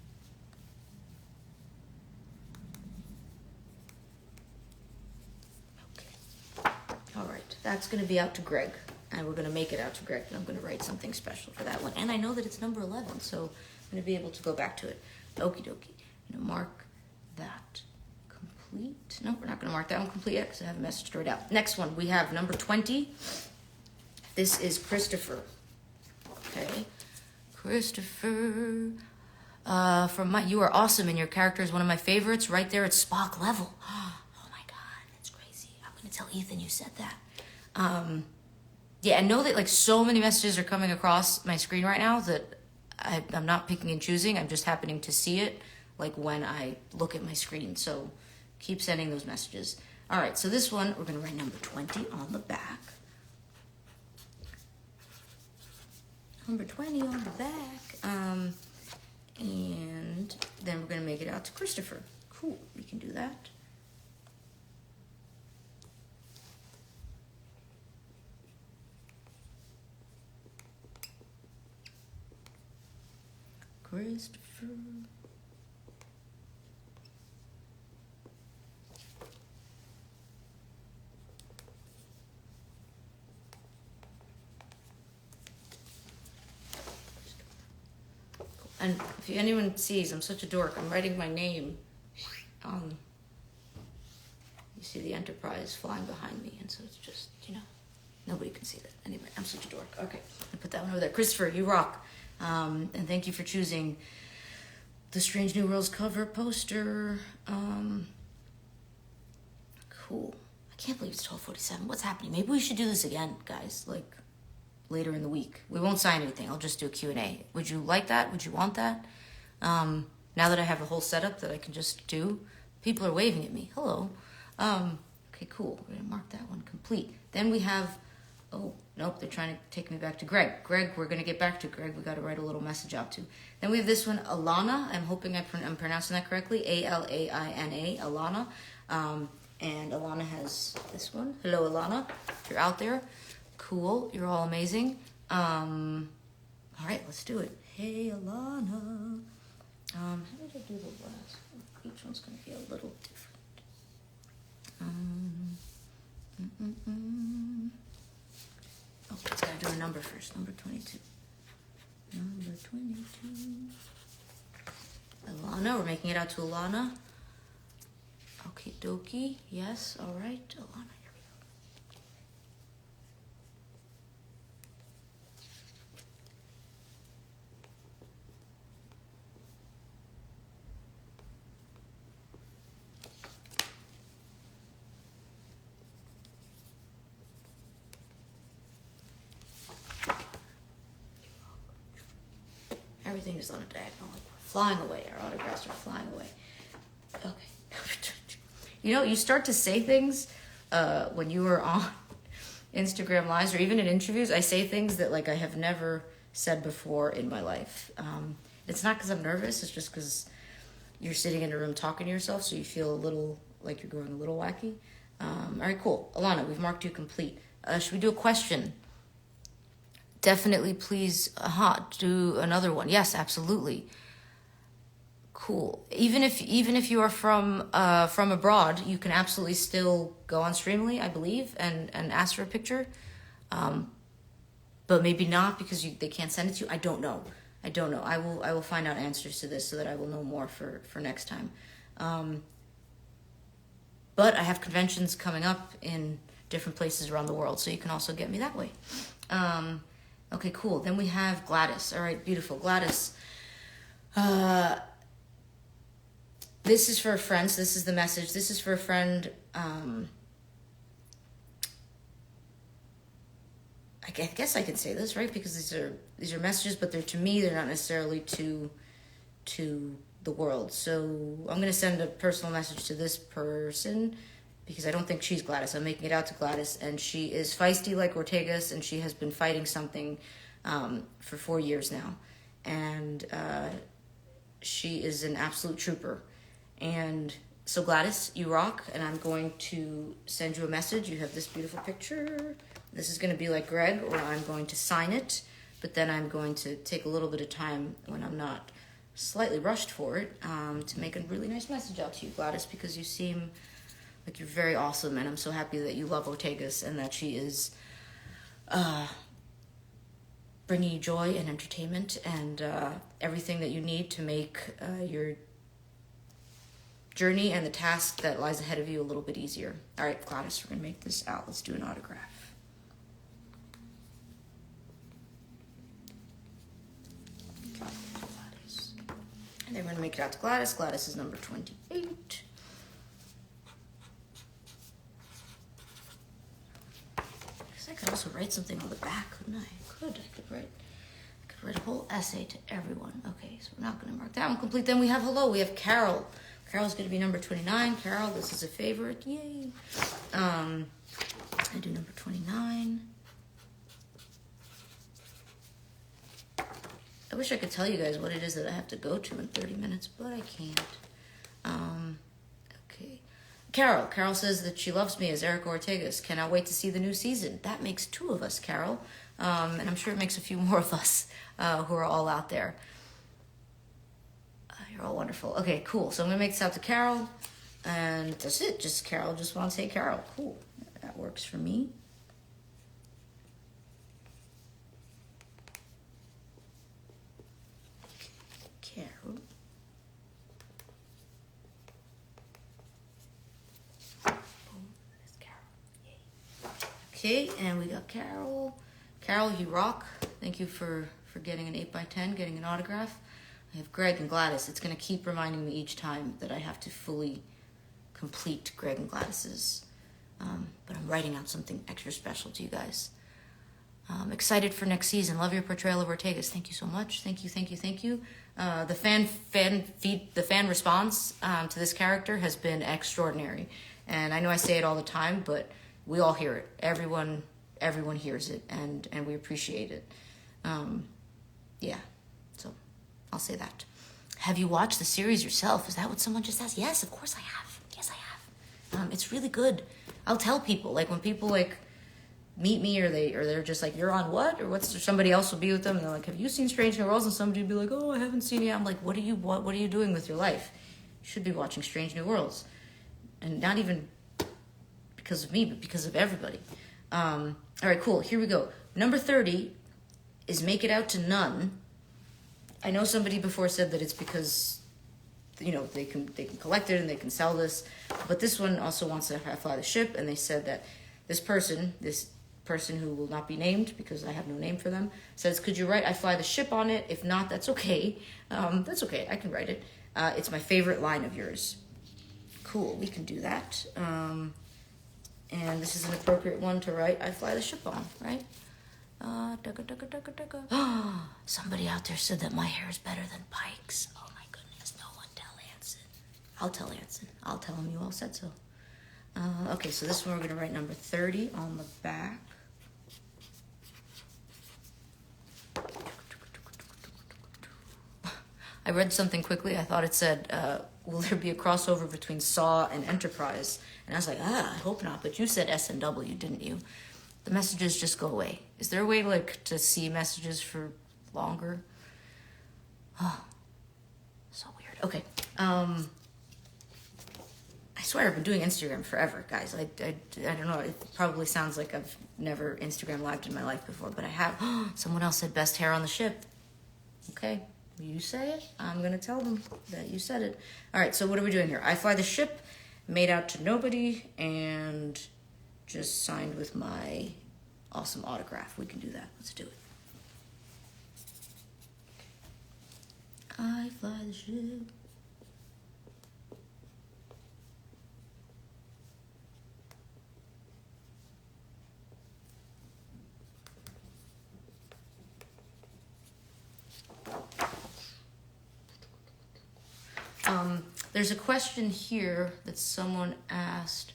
All right, that's gonna be out to Greg. And we're going to make it out to Greg, and I'm going to write something special for that one. And I know that it's number 11, so I'm going to be able to go back to it. Okie dokie. I'm going to mark that complete. No, we're not going to mark that one complete yet because I have a message to write out. Next one, we have number 20. This is Christopher. Okay. Christopher. You are awesome, and your character is one of my favorites. Right there at Spock level. Oh my God, that's crazy. I'm going to tell Ethan you said that. Yeah, and know that like so many messages are coming across my screen right now that I'm not picking and choosing. I'm just happening to see it like when I look at my screen. So keep sending those messages. All right, so this one, we're going to write number 20 on the back. Number 20 on the back. And then we're going to make it out to Christopher. Cool, we can do that. Christopher. And if anyone sees, I'm such a dork. I'm writing my name on. You see the Enterprise flying behind me, and so it's just, nobody can see that. Anyway, I'm such a dork. Okay, I'll put that one over there. Christopher, you rock. And thank you for choosing the Strange New Worlds cover poster. Cool. I can't believe it's 12:47. What's happening? Maybe we should do this again, guys, like later in the week. We won't sign anything. I'll just do a Q&A. Would you like that? Would you want that? Now that I have a whole setup that I can just do, people are waving at me. Hello. Okay, cool. We're going to mark that one complete. Then we have... Oh, nope, they're trying to take me back to Greg. Greg, we're going to get back to Greg. We got to write a little message out to. Then we have this one, Alana. I'm hoping I'm pronouncing that correctly. Alaina, Alana. And Alana has this one. Hello, Alana. If you're out there, cool. You're all amazing. All right, let's do it. Hey, Alana. How did I do the last one? Each one's going to be a little different. Oh, let's gotta do a number first. Number 22. Number 22. Alana, we're making it out to Alana. Okie dokie. Yes, all right. Alana, here we go. everything is on a diagonal. Like we're flying away. Our autographs are flying away. Okay. You know, you start to say things when you are on Instagram Lives or even in interviews. I say things that like I have never said before in my life. It's not because I'm nervous. It's just because you're sitting in a room talking to yourself, so you feel a little like you're going a little wacky. All right, cool. Alana, we've marked you complete. Should we do a question? Definitely, please. Do another one. Yes, absolutely. Cool. Even if you are from abroad, you can absolutely still go on Streamily, I believe, and ask for a picture. But maybe not because they can't send it to you. I don't know. I will find out answers to this so that I will know more for next time. But I have conventions coming up in different places around the world, so you can also get me that way. Okay, cool. Then we have Gladys. All right, beautiful. Gladys. This is for a friend. So this is the message. This is for a friend. I guess I can say this, right? Because these are messages, but they're to me. They're not necessarily to the world. So I'm going to send a personal message to this person because I don't think she's Gladys. I'm making it out to Gladys, and she is feisty like Ortegas, and she has been fighting something for 4 years now. And she is an absolute trooper. And so Gladys, you rock, and I'm going to send you a message. You have this beautiful picture. This is going to be like Greg, or I'm going to sign it, but then I'm going to take a little bit of time when I'm not slightly rushed for it to make a really nice message out to you, Gladys, because you seem like you're very awesome, and I'm so happy that you love Ortegas and that she is bringing you joy and entertainment and everything that you need to make your journey and the task that lies ahead of you a little bit easier. All right, Gladys, we're going to make this out. Let's do an autograph. Gladys. And then we're going to make it out to Gladys. Gladys is number 28. I could also write something on the back, couldn't I? I could write a whole essay to everyone. Okay, so we're not going to mark that one complete. Then we have hello. We have Carol. Carol's going to be number 29. Carol, this is a favorite. Yay. I do number 29. I wish I could tell you guys what it is that I have to go to in 30 minutes, but I can't. Okay. Carol says that she loves me as Erica Ortegas. Cannot wait to see the new season. That makes 2 of us, Carol. And I'm sure it makes a few more of us who are all out there. You're all wonderful. Okay, cool. So I'm going to make this out to Carol. And that's it. Just Carol. Just want to say Carol. Cool. That works for me. Carol. Okay, and we got Carol. Carol, you rock. Thank you for getting an 8x10, getting an autograph. I have Greg and Gladys. It's going to keep reminding me each time that I have to fully complete Greg and Gladys's. But I'm writing out something extra special to you guys. Excited for next season. Love your portrayal of Ortegas. Thank you so much. Thank you. The fan response to this character has been extraordinary. And I know I say it all the time, but we all hear it. Everyone hears it, and we appreciate it. Yeah, so I'll say that. Have you watched the series yourself? Is that what someone just asked? Yes, of course I have. Yes, I have. It's really good. I'll tell people, like when people like meet me or they're just like, you're on what? Or somebody else will be with them and they're like, have you seen Strange New Worlds? And somebody will be like, oh, I haven't seen it. I'm like, what are you doing with your life? You should be watching Strange New Worlds. And not even because of me, but because of everybody. All right, cool. Here we go. Number 30 is Make It Out to None. I know somebody before said that it's because, you know, they can collect it and they can sell this. But this one also wants to fly the ship. And they said that this person who will not be named because I have no name for them, says, could you write I fly the ship on it? If not, that's okay. That's okay. I can write it. It's my favorite line of yours. Cool. We can do that. And this is an appropriate one to write I fly the ship on, right? Somebody out there said that my hair is better than Pike's. Oh my goodness, no one tell Anson. I'll tell Anson. I'll tell him you all said so. Okay, so this one we're going to write number 30 on the back. I read something quickly. I thought it said, will there be a crossover between Saw and Enterprise? And I was like, I hope not. But you said SNW, didn't you? The messages just go away. Is there a way, like, to see messages for longer? Oh, so weird. Okay. I swear I've been doing Instagram forever, guys. I don't know. It probably sounds like I've never Instagram lived in my life before, but I have. Someone else said best hair on the ship. Okay. You say it, I'm going to tell them that you said it. All right, so what are we doing here? I fly the ship, made out to nobody, and just signed with my awesome autograph. We can do that. Let's do it. I fly the ship. There's a question here that someone asked.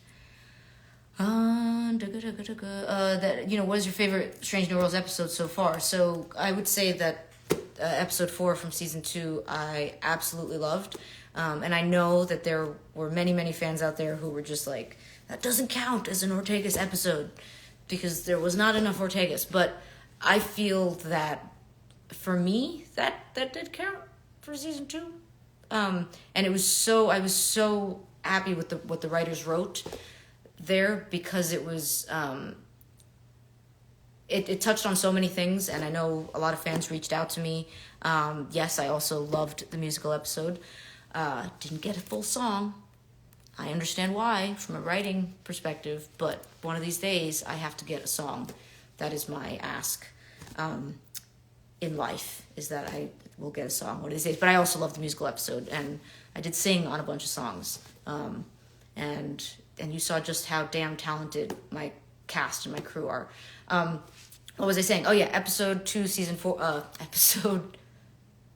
That, you know, what is your favorite Strange New Worlds episode so far? So I would say that episode 4 from season 2 I absolutely loved. And I know that there were many, many fans out there who were just like, that doesn't count as an Ortegas episode because there was not enough Ortegas. But I feel that for me, that did count for season 2. And I was so happy with what the writers wrote there because it was, it touched on so many things, and I know a lot of fans reached out to me. Yes, I also loved the musical episode. Didn't get a full song. I understand why from a writing perspective, but one of these days I have to get a song. That is my ask in life, is that I will get a song one of these days. But I also love the musical episode, and I did sing on a bunch of songs. And you saw just how damn talented my cast and my crew are. What was I saying? Oh yeah, episode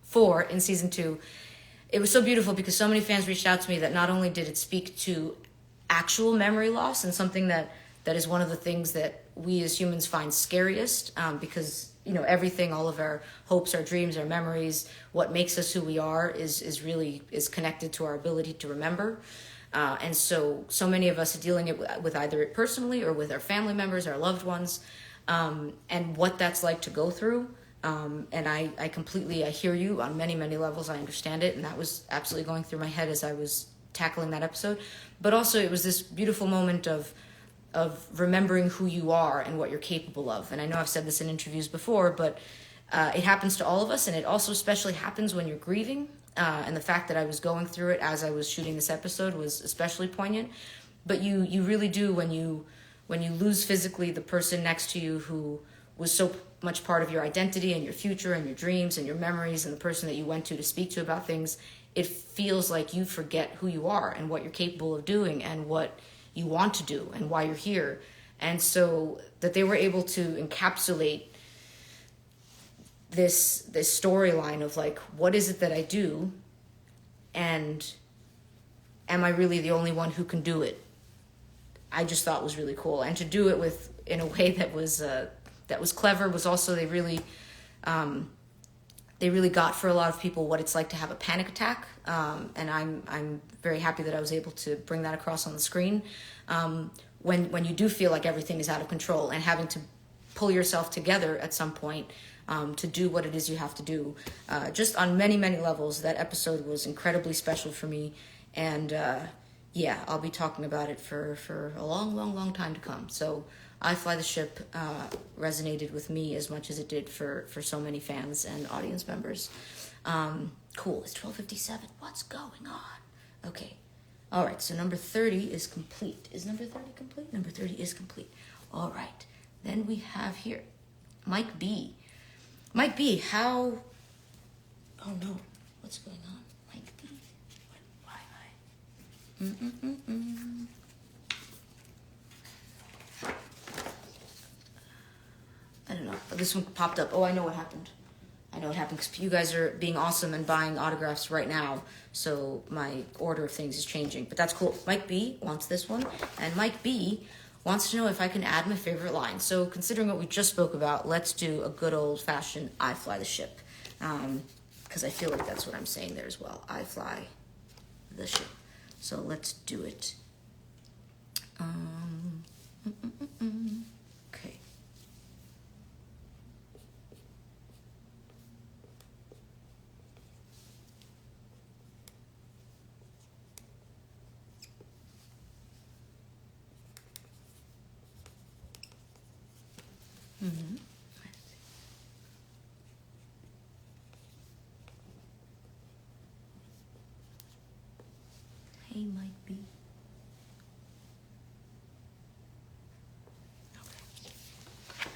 4 in season 2. It was so beautiful because so many fans reached out to me that not only did it speak to actual memory loss and something that is one of the things that we as humans find scariest, because, you know, everything, all of our hopes, our dreams, our memories, what makes us who we are is connected to our ability to remember. And so many of us are dealing with either it personally or with our family members, our loved ones, and what that's like to go through. And I hear you on many, many levels. I understand it. And that was absolutely going through my head as I was tackling that episode. But also it was this beautiful moment of remembering who you are and what you're capable of. And I know I've said this in interviews before, but it happens to all of us. And it also especially happens when you're grieving. And the fact that I was going through it as I was shooting this episode was especially poignant. But you really do, when you lose physically the person next to you who was so much part of your identity and your future and your dreams and your memories and the person that you went to speak to about things, it feels like you forget who you are and what you're capable of doing and what you want to do and why you're here. And so that they were able to encapsulate this storyline of like, what is it that I do, and am I really the only one who can do it? I just thought was really cool, and to do it in a way that was clever. Was also they really got for a lot of people what it's like to have a panic attack, and I'm very happy that I was able to bring that across on the screen. When you do feel like everything is out of control and having to pull yourself together at some point to do what it is you have to do, just on many, many levels. That episode was incredibly special for me, and yeah, I'll be talking about it for a long, long, long time to come. So I Fly the Ship resonated with me as much as it did for so many fans and audience members. Cool, it's 12:57. What's going on? Okay. All right, so number 30 is complete. Is number 30 complete? Number 30 is complete. All right. Then we have here Mike B. Mike B, how... Oh, no. What's going on? Mike B. Why? I don't know. this one popped up. Oh, I know what happened. I know what happened because you guys are being awesome and buying autographs right now. So my order of things is changing. But that's cool. Mike B wants this one. And Mike B wants to know if I can add my favorite line. So considering what we just spoke about, let's do a good old-fashioned I fly the ship. Because I feel like that's what I'm saying there as well. I fly the ship. So let's do it. Okay. Mm-hmm. Hey, Mike B. Okay.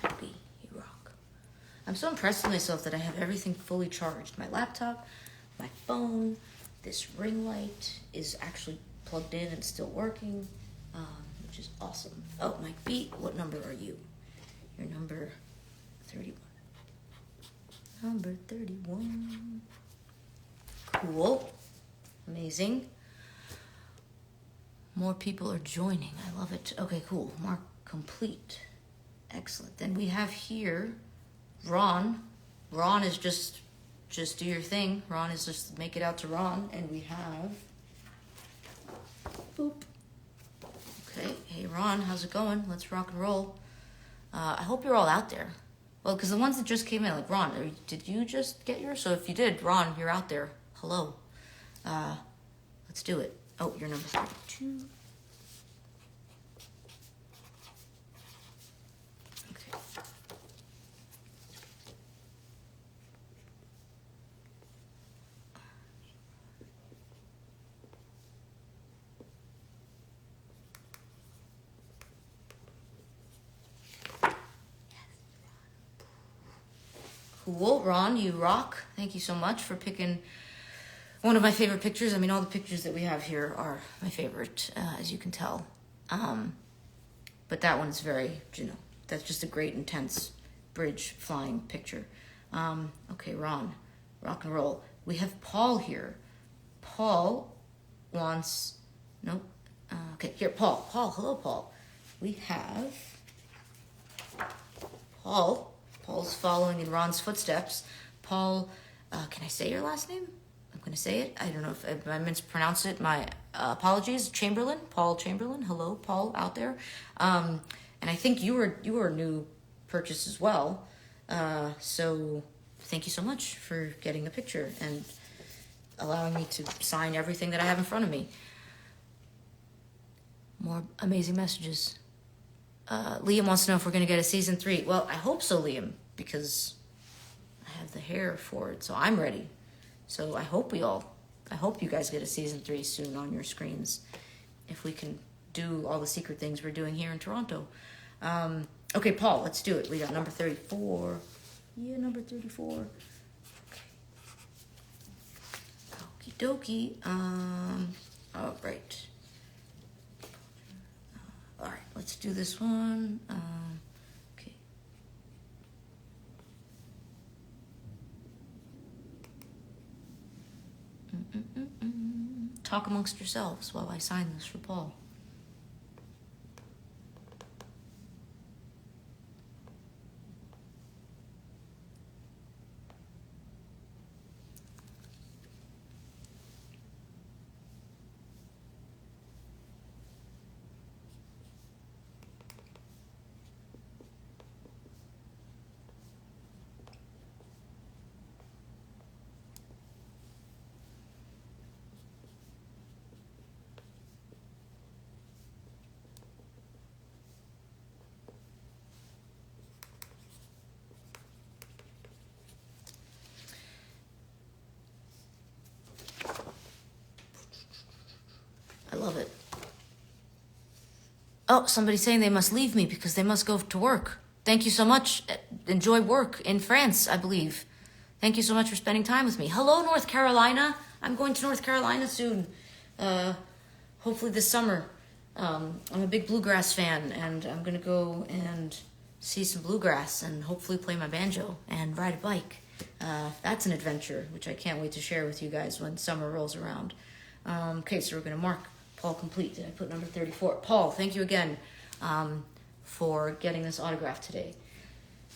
Mike B, you rock. I'm so impressed with myself that I have everything fully charged. My laptop, my phone, this ring light is actually plugged in and still working, which is awesome. Oh, Mike B, what number are you? You're number 31. Number 31. Cool. Amazing. More people are joining. I love it. Okay, cool. Mark complete. Excellent. Then we have here Ron. Ron is just do your thing. Ron is just make it out to Ron. And we have boop. Okay. Hey, Ron, how's it going? Let's rock and roll. I hope you're all out there. Well, because the ones that just came in, like Ron, did you just get yours? So if you did, Ron, you're out there. Hello. Let's do it. Oh, you're number 32. Okay. Cool, Ron, you rock. Thank you so much for picking one of my favorite pictures. I mean, all the pictures that we have here are my favorite, as you can tell. But that one's very, that's just a great, intense bridge flying picture. Okay, Ron, rock and roll. We have Paul here. Paul wants, nope. Okay, here, Paul. Paul, hello, Paul. We have Paul. Paul's following in Ron's footsteps. Paul, can I say your last name? I'm going to say it. I don't know if I mispronounced it. My apologies. Chamberlain, Paul Chamberlain. Hello, Paul, out there. And I think you were a new purchase as well. So thank you so much for getting a picture and allowing me to sign everything that I have in front of me. More amazing messages. Liam wants to know if we're going to get a season 3. Well, I hope so, Liam, because I have the hair for it, so I'm ready. So I hope you guys get a season 3 soon on your screens, if we can do all the secret things we're doing here in Toronto. Okay, Paul, let's do it. We got number 34. Yeah, number 34. Okay. Okie dokie. All right. All right, let's do this one. Okay. Talk amongst yourselves while I sign this for Paul. I love it. Oh, somebody's saying they must leave me because they must go to work. Thank you so much. Enjoy work in France, I believe. Thank you so much for spending time with me. Hello, North Carolina. I'm going to North Carolina soon. Hopefully this summer. I'm a big bluegrass fan, and I'm going to go and see some bluegrass and hopefully play my banjo and ride a bike. That's an adventure, which I can't wait to share with you guys when summer rolls around. Okay, so we're going to mark Paul complete. Did I put number 34? Paul, thank you again for getting this autograph today.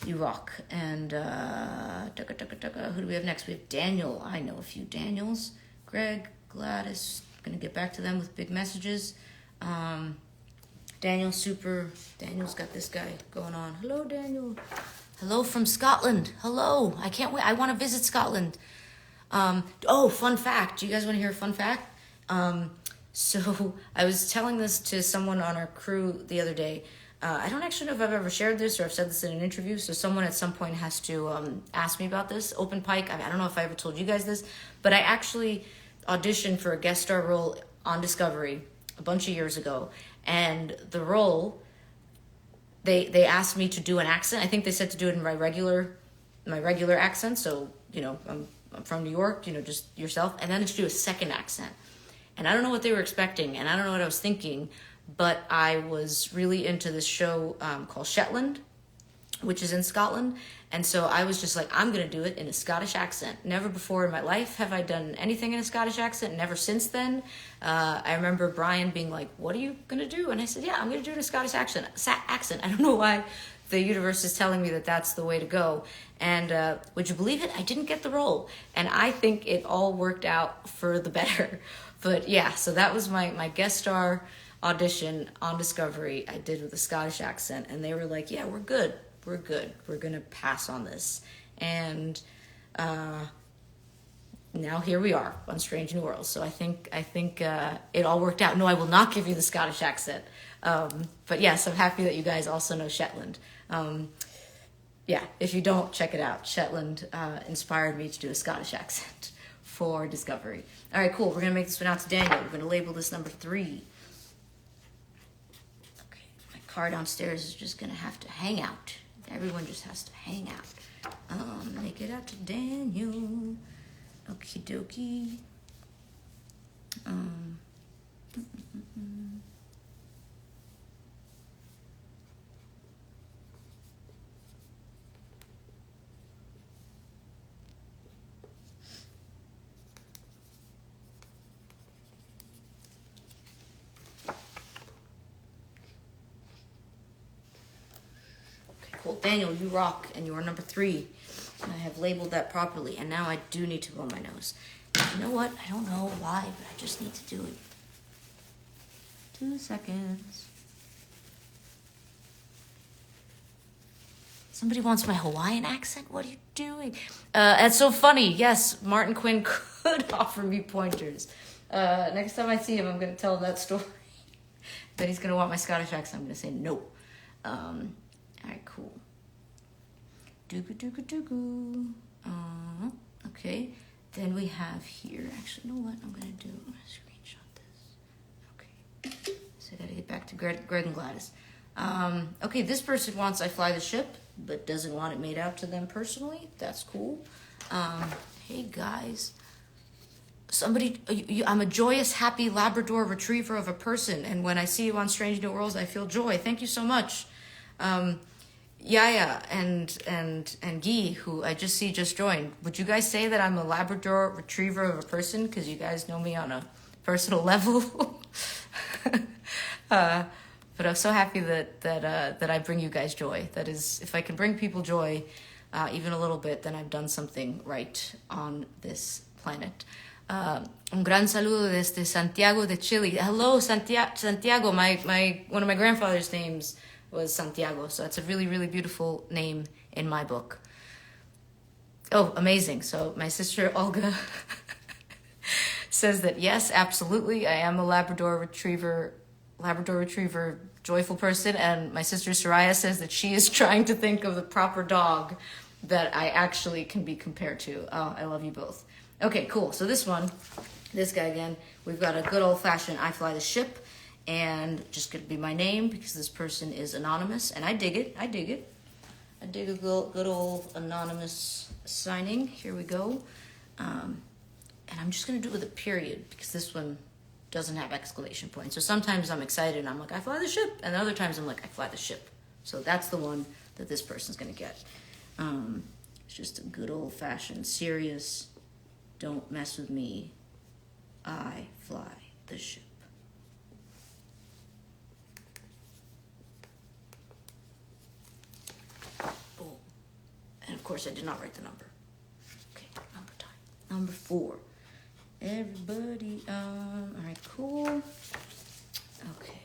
You rock. And who do we have next? We have Daniel. I know a few Daniels. Greg, Gladys. Going to get back to them with big messages. Daniel, super. Daniel's got this guy going on. Hello, Daniel. Hello from Scotland. Hello. I can't wait. I want to visit Scotland. Fun fact. Do you guys want to hear a fun fact? So I was telling this to someone on our crew the other day. I don't actually know if I've ever shared this or I've said this in an interview. So someone at some point has to ask me about this. Open Pike. I don't know if I ever told you guys this, but I actually auditioned for a guest star role on Discovery a bunch of years ago. And the role, they asked me to do an accent. I think they said to do it in my regular accent. So, I'm from New York, just yourself. And then to do a second accent. And I don't know what they were expecting. And I don't know what I was thinking. But I was really into this show called Shetland, which is in Scotland. And so I was just like, I'm going to do it in a Scottish accent. Never before in my life have I done anything in a Scottish accent. Never since then. I remember Brian being like, what are you going to do? And I said, yeah, I'm going to do it in a Scottish accent. I don't know why the universe is telling me that that's the way to go. And would you believe it? I didn't get the role. And I think it all worked out for the better. But yeah, so that was my guest star audition on Discovery. I did with a Scottish accent. And they were like, yeah, we're good. We're going to pass on this. And now here we are on Strange New Worlds. So I think it all worked out. No, I will not give you the Scottish accent. But yes, I'm happy that you guys also know Shetland. Yeah, if you don't, check it out. Shetland inspired me to do a Scottish accent for Discovery. All right, cool. We're going to make this one out to Daniel. We're going to label this number 3. Okay, my car downstairs is just going to have to hang out. Everyone just has to hang out. Make it out to Daniel. Okie dokie. Cool. Daniel, you rock, and you are number 3. I have labeled that properly, and now I do need to blow my nose. You know what? I don't know why, but I just need to do it. 2 seconds. Somebody wants my Hawaiian accent? What are you doing? That's so funny. Yes, Martin Quinn could offer me pointers. Next time I see him, I'm going to tell him that story. Then he's going to want my Scottish accent. I'm going to say no. All right, cool. Doogu. Okay. Then we have here. Actually, you know what I'm going to do? I'm going to screenshot this. Okay. So I got to get back to Greg and Gladys. Okay, this person wants I Fly the Ship, but doesn't want it made out to them personally. That's cool. Hey, guys. I'm a joyous, happy Labrador retriever of a person. And when I see you on Strange New Worlds, I feel joy. Thank you so much. Yaya and Guy, who I just joined. Would you guys say that I'm a Labrador retriever of a person? Because you guys know me on a personal level. But I'm so happy that I bring you guys joy. That is, if I can bring people joy, even a little bit, then I've done something right on this planet. Un gran saludo desde Santiago de Chile. Hello, Santiago. My one of my grandfather's names was Santiago, so it's a really, really beautiful name in my book. Oh, amazing. So my sister Olga says that yes, absolutely, I am a Labrador retriever, joyful person, and my sister Soraya says that she is trying to think of the proper dog that I actually can be compared to. Oh, I love you both. Okay, cool. So this guy again, we've got a good old-fashioned I Fly the Ship, and just gonna be my name because this person is anonymous, and I dig it. I dig a good old anonymous signing. Here we go. And I'm just gonna do it with a period because this one doesn't have exclamation points. So sometimes I'm excited and I'm like, I fly the ship, and other times I'm like, I fly the ship. So that's the one that this person's gonna get. It's just a good old-fashioned, serious, don't mess with me, I fly the ship. Boom. And of course I did not write the number. Okay, number time. Number 4. Everybody, all right, cool. Okay.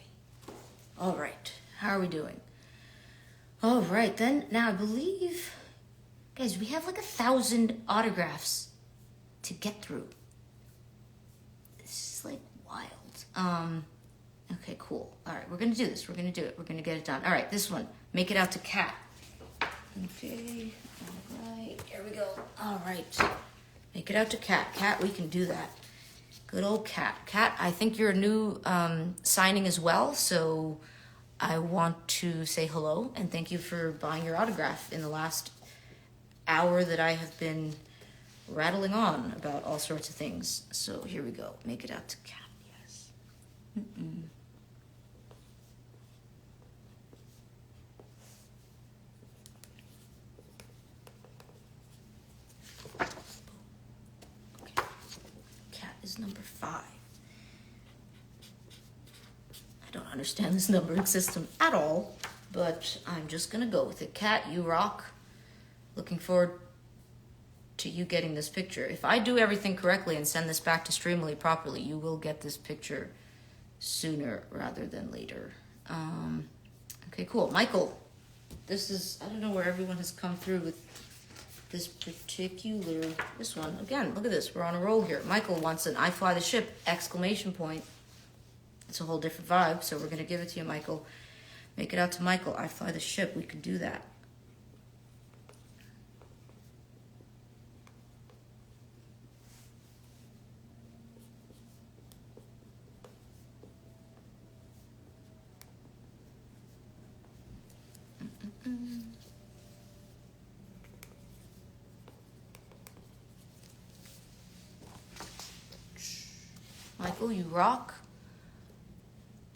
All right, how are we doing? All right, then, now I believe, guys, we have like 1,000 autographs to get through. This is like wild. Okay, cool. All right, we're gonna do this. We're gonna do it. We're gonna get it done. All right, this one, make it out to Kat. Okay, all right, here we go. All right, make it out to Kat. Kat, we can do that. Good old Kat. Kat, I think you're a new signing as well, so I want to say hello and thank you for buying your autograph in the last hour that I have been rattling on about all sorts of things. So here we go. Make it out to Kat, yes. Okay. Kat is number 5. I don't understand this numbering system at all, but I'm just gonna go with it. Kat, you rock. Looking forward to you getting this picture. If I do everything correctly and send this back to Streamily properly, you will get this picture sooner rather than later. Okay, cool. Michael, this is, I don't know where everyone has come through with this one. Again, look at this. We're on a roll here. Michael wants an I fly the ship, exclamation point. It's a whole different vibe, so we're going to give it to you, Michael. Make it out to Michael. I fly the ship. We can do that. Michael, you rock.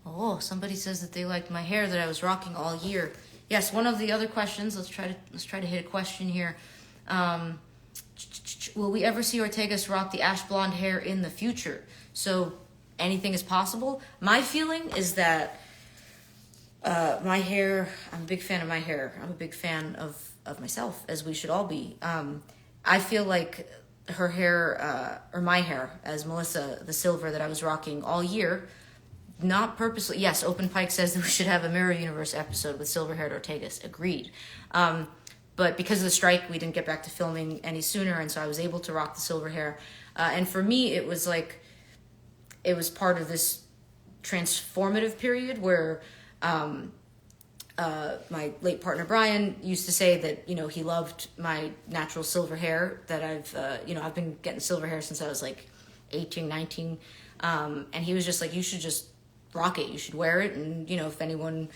Oh, somebody says that they liked my hair that I was rocking all year. Yes, one of the other questions. Let's try to hit a question here. Will we ever see Ortegas rock the ash blonde hair in the future? So anything is possible. My feeling is that my hair. I'm a big fan of my hair. I'm a big fan of myself, as we should all be. I feel like her hair, or my hair, as Melissa, the silver that I was rocking all year. Not purposely. Yes, Open Pike says that we should have a Mirror Universe episode with silver-haired Ortegas. Agreed. But because of the strike, we didn't get back to filming any sooner, and so I was able to rock the silver hair. And for me, it was like, it was part of this transformative period where my late partner Brian used to say that, you know, he loved my natural silver hair that I've been getting silver hair since I was like 18, 19. And he was just like, you should just rock it. You should wear it. And, you know, if anyone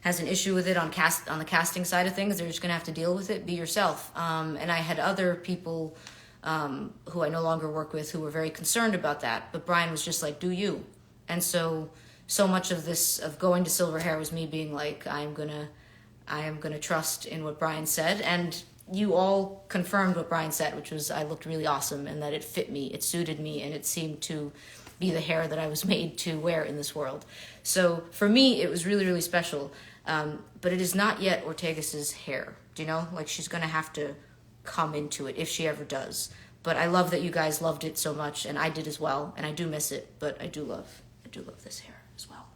has an issue with it on the casting side of things, they're just going to have to deal with it. Be yourself. And I had other people who I no longer work with who were very concerned about that. But Brian was just like, do you? And so much of this, of going to silver hair, was me being like, I am gonna trust in what Brian said. And you all confirmed what Brian said, which was I looked really awesome and that it fit me, it suited me, and it seemed to be the hair that I was made to wear in this world. So for me, it was really, really special. But it is not yet Ortegas's hair. Do you know? Like, she's gonna have to come into it if she ever does. But I love that you guys loved it so much, and I did as well, and I do miss it, but I do love this hair as well.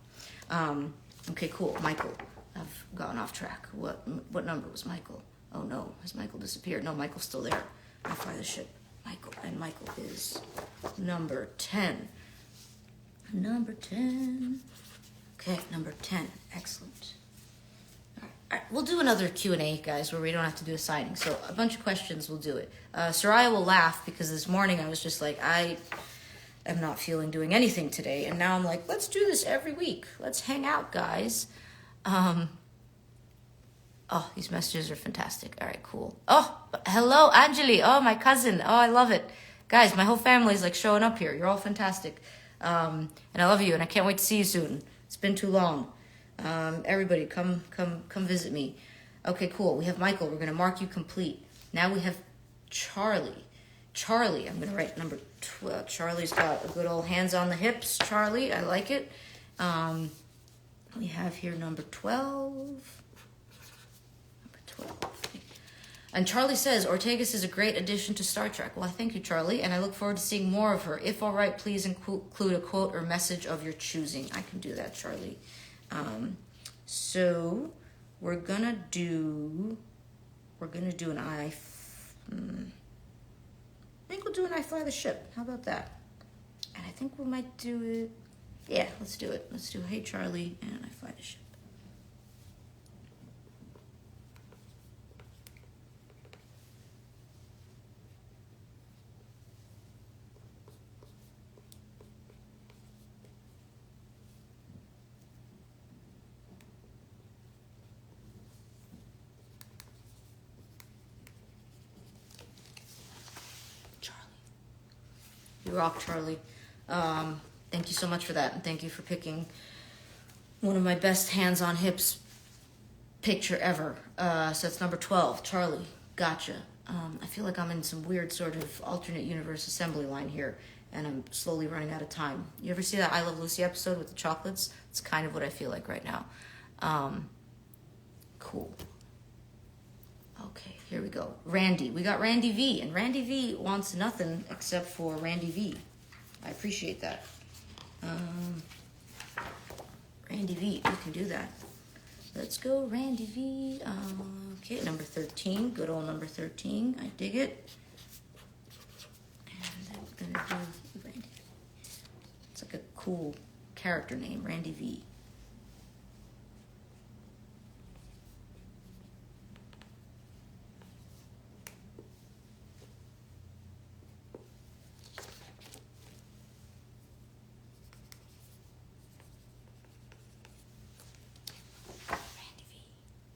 Okay, cool. Michael, I've gone off track. What number was Michael? Oh no, has Michael disappeared? No, Michael's still there. I fly the ship. Michael, and Michael is number 10. Number 10. Okay, number 10. Excellent. All right, we'll do another Q&A, guys, where we don't have to do a signing. So a bunch of questions, we'll do it. Soraya will laugh because this morning I was just like, I am not feeling doing anything today. And now I'm like, let's do this every week. Let's hang out, guys. Oh, these messages are fantastic. All right, cool. Oh, hello, Anjali. Oh, my cousin. Oh, I love it. Guys, my whole family's like showing up here. You're all fantastic. And I love you, and I can't wait to see you soon. It's been too long. Everybody, come visit me. Okay, cool. We have Michael. We're going to mark you complete. Now we have Charlie. Charlie, I'm going to write number 12. Charlie's got a good old hands on the hips. Charlie, I like it. We have here number 12. Number 12. And Charlie says, Ortegas is a great addition to Star Trek. Well, thank you, Charlie, and I look forward to seeing more of her. If all right, please include a quote or message of your choosing. I can do that, Charlie. So we're gonna do an I think we'll do an I Fly the Ship. How about that? And I think we might do it. Yeah, let's do it. Let's do Hey Charlie and I Fly the Ship. You rock, Charlie. Thank you so much for that, and thank you for picking one of my best hands on hips picture ever. So it's number 12, Charlie. Gotcha. I feel like I'm in some weird sort of alternate universe assembly line here, and I'm slowly running out of time. You ever see that I Love Lucy episode with the chocolates? It's kind of what I feel like right now. Cool. Okay, here we go. Randy. We got Randy V, and Randy V wants nothing except for Randy V. I appreciate that. Randy V, we can do that. Let's go, Randy V. Okay, number 13. Good old number 13. I dig it. And I'm gonna do Randy. It's like a cool character name, Randy V.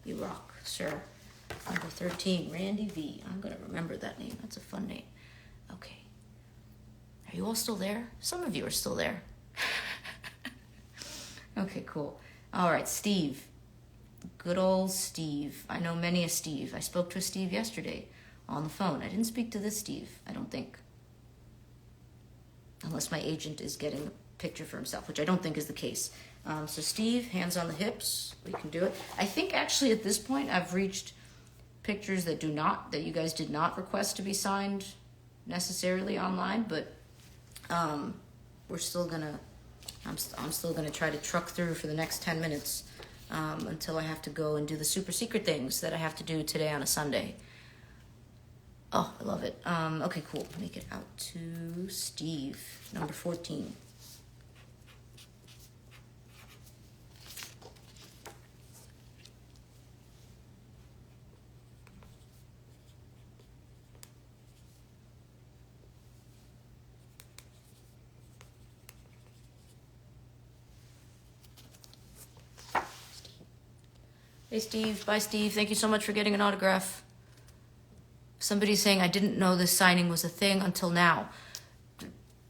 You rock, sir. Number 13, Randy V. I'm going to remember that name. That's a fun name. Okay. Are you all still there? Some of you are still there. Okay, cool. All right, Steve. Good old Steve. I know many a Steve. I spoke to a Steve yesterday on the phone. I didn't speak to this Steve, I don't think. Unless my agent is getting a picture for himself, which I don't think is the case. So Steve, hands on the hips, we can do it. I think actually at this point I've reached pictures that you guys did not request to be signed necessarily online, but we're still gonna, I'm still gonna try to truck through for the next 10 minutes until I have to go and do the super secret things that I have to do today on a Sunday. Oh, I love it. Okay, cool. Make it out to Steve, number 14. Hey, Steve. Bye, Steve. Thank you so much for getting an autograph. Somebody's saying, I didn't know this signing was a thing until now.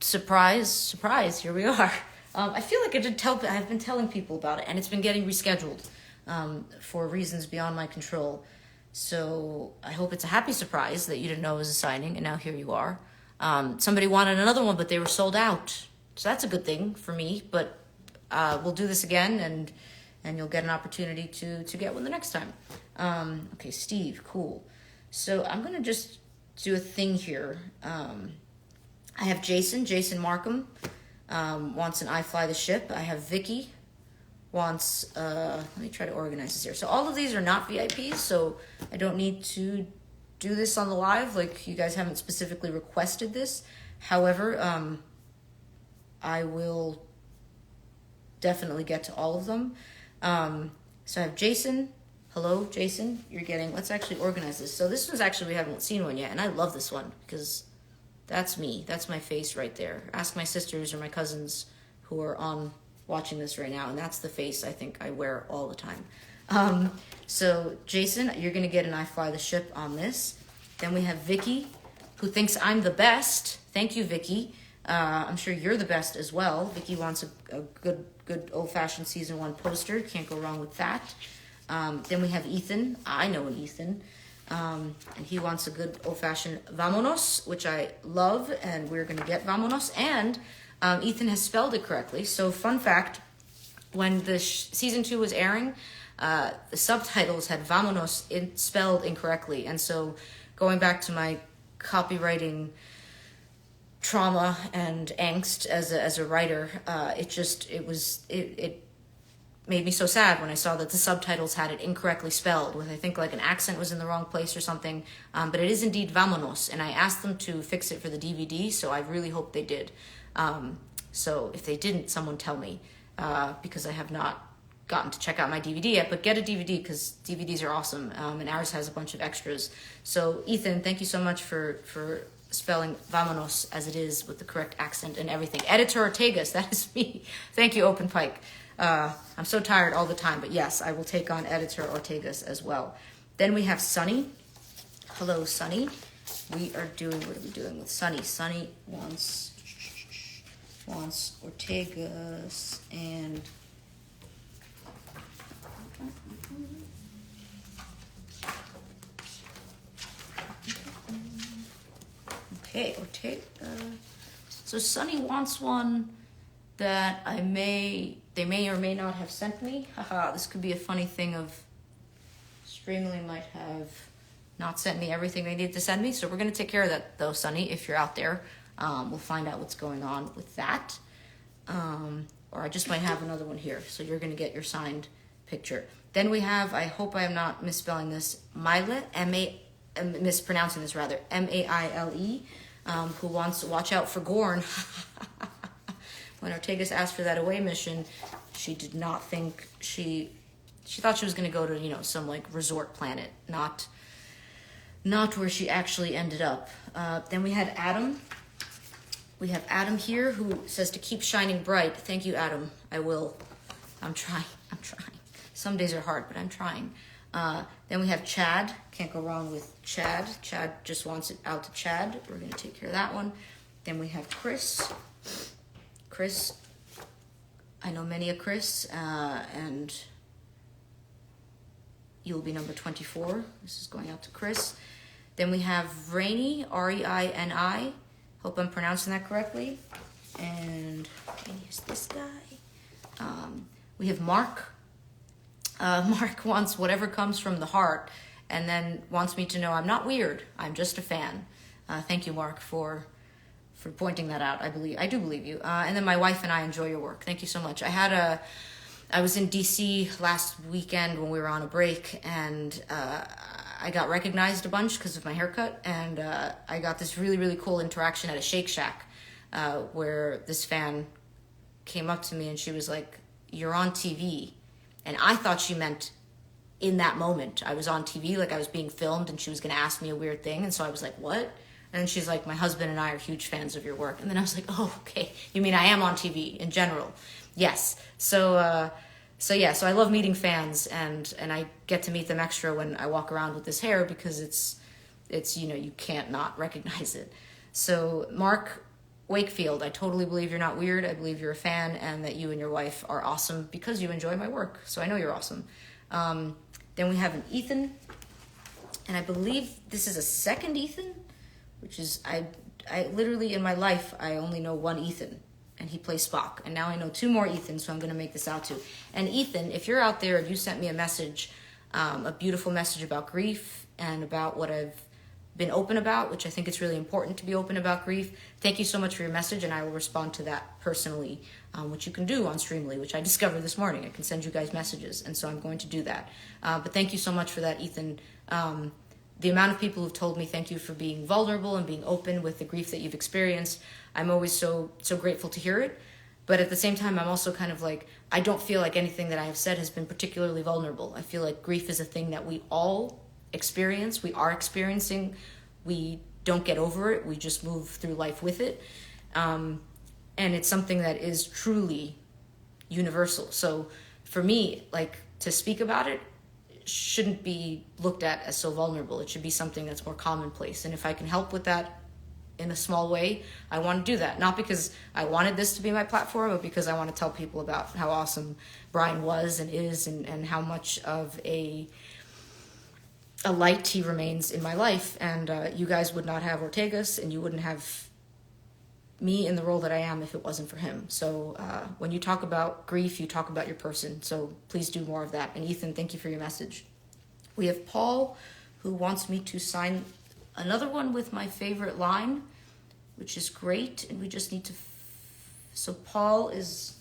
Surprise, surprise, here we are. I feel like I've been telling people about it, and it's been getting rescheduled for reasons beyond my control. So I hope it's a happy surprise that you didn't know it was a signing, and now here you are. Somebody wanted another one, but they were sold out. So that's a good thing for me, but we'll do this again, and you'll get an opportunity to get one the next time. Okay, Steve, cool. So I'm going to just do a thing here. I have Jason Markham wants an I Fly the Ship. I have Vicky wants, let me try to organize this here. So all of these are not VIPs, so I don't need to do this on the live. Like, you guys haven't specifically requested this. However, I will definitely get to all of them. So I have Jason. Hello, Jason. You're getting, let's actually organize this. So this one's actually, we haven't seen one yet, and I love this one because that's me. That's my face right there. Ask my sisters or my cousins who are on watching this right now, and that's the face I think I wear all the time. So Jason, you're going to get an I Fly the Ship on this. Then we have Vicky, who thinks I'm the best. Thank you, Vicky. I'm sure you're the best as well. Vicky wants a good old-fashioned season 1 poster. Can't go wrong with that. Then we have Ethan. I know an Ethan. And he wants a good old-fashioned vamonos, which I love, and we're going to get vamonos. And Ethan has spelled it correctly. So fun fact, when the season 2 was airing, the subtitles had vamonos spelled incorrectly. And so going back to my copywriting trauma and angst as a writer, it made me so sad when I saw that the subtitles had it incorrectly spelled, with I think like an accent was in the wrong place or something. But it is indeed vamonos, and I asked them to fix it for the DVD, so I really hope they did. So if they didn't, someone tell me, because I have not gotten to check out my DVD yet, but get a DVD because DVDs are awesome, and ours has a bunch of extras. So Ethan, thank you so much for spelling vamonos as it is with the correct accent and everything. Editor Ortegas, that is me. Thank you, Open Pike. I'm so tired all the time, but yes, I will take on Editor Ortegas as well. Then we have Sunny. Hello, Sunny. What are we doing with Sunny? Sunny wants Ortegas and okay, Ortega. So Sunny wants one that they may or may not have sent me. Haha, this could be a funny thing of Streamily might have not sent me everything they needed to send me. So we're going to take care of that though, Sunny, if you're out there. We'll find out what's going on with that. Or I just might have another one here. So you're going to get your signed picture. Then we have, I hope I am not misspelling this, Mile, mispronouncing this rather, M-A-I-L-E, who wants to watch out for Gorn. When Ortegas asked for that away mission, she did not think, she thought she was going to go to, some like resort planet, not where she actually ended up. Then we had Adam. We have Adam here who says to keep shining bright. Thank you, Adam. I will. I'm trying. Some days are hard, but I'm trying. Then we have Chad. Can't go wrong with Chad. Chad just wants it out to Chad. We're going to take care of that one. Then we have Chris. Chris, I know many a Chris, and you'll be number 24. This is going out to Chris. Then we have Rainy, R-E-I-N-I. Hope I'm pronouncing that correctly. And is this guy? We have Mark. Mark wants whatever comes from the heart, and then wants me to know I'm not weird. I'm just a fan. Thank you, Mark, for pointing that out. I do believe you. And then my wife and I enjoy your work. Thank you so much. I was in DC last weekend when we were on a break, and I got recognized a bunch because of my haircut, and I got this really, really cool interaction at a Shake Shack where this fan came up to me and she was like, "You're on TV." And I thought she meant in that moment I was on TV, like I was being filmed and she was going to ask me a weird thing. And so I was like, what? And then she's like, my husband and I are huge fans of your work. And then I was like, oh, okay. You mean I am on TV in general? Yes. So I love meeting fans, and I get to meet them extra when I walk around with this hair because it's you can't not recognize it. So Mark Wakefield, I totally believe you're not weird. I believe you're a fan and that you and your wife are awesome because you enjoy my work. So I know you're awesome. Then we have an Ethan, and I believe this is a second Ethan, which is, I literally in my life, I only know one Ethan, and he plays Spock. And now I know two more Ethans, so I'm going to make this out to. And Ethan, if you're out there and you sent me a message, a beautiful message about grief and about what I've been open about, which I think it's really important to be open about grief. Thank you so much for your message, and I will respond to that personally, which you can do on Streamily, which I discovered this morning. I can send you guys messages, and so I'm going to do that. But thank you so much for that, Ethan. The amount of people who've told me thank you for being vulnerable and being open with the grief that you've experienced, I'm always so grateful to hear it. But at the same time, I'm also kind of like, I don't feel like anything that I have said has been particularly vulnerable. I feel like grief is a thing that we all experience, we are experiencing, we don't get over it, we just move through life with it, and it's something that is truly universal. So for me, like, to speak about it shouldn't be looked at as so vulnerable. It should be something that's more commonplace, and if I can help with that in a small way, I want to do that. Not because I wanted this to be my platform, but because I want to tell people about how awesome Brian was and is, and how much of a light he remains in my life. And you guys would not have Ortegas, and you wouldn't have me in the role that I am if it wasn't for him. So when you talk about grief, you talk about your person. So please do more of that. And Ethan, thank you for your message. We have Paul, who wants me to sign another one with my favorite line, which is great. And we just need to... So Paul is...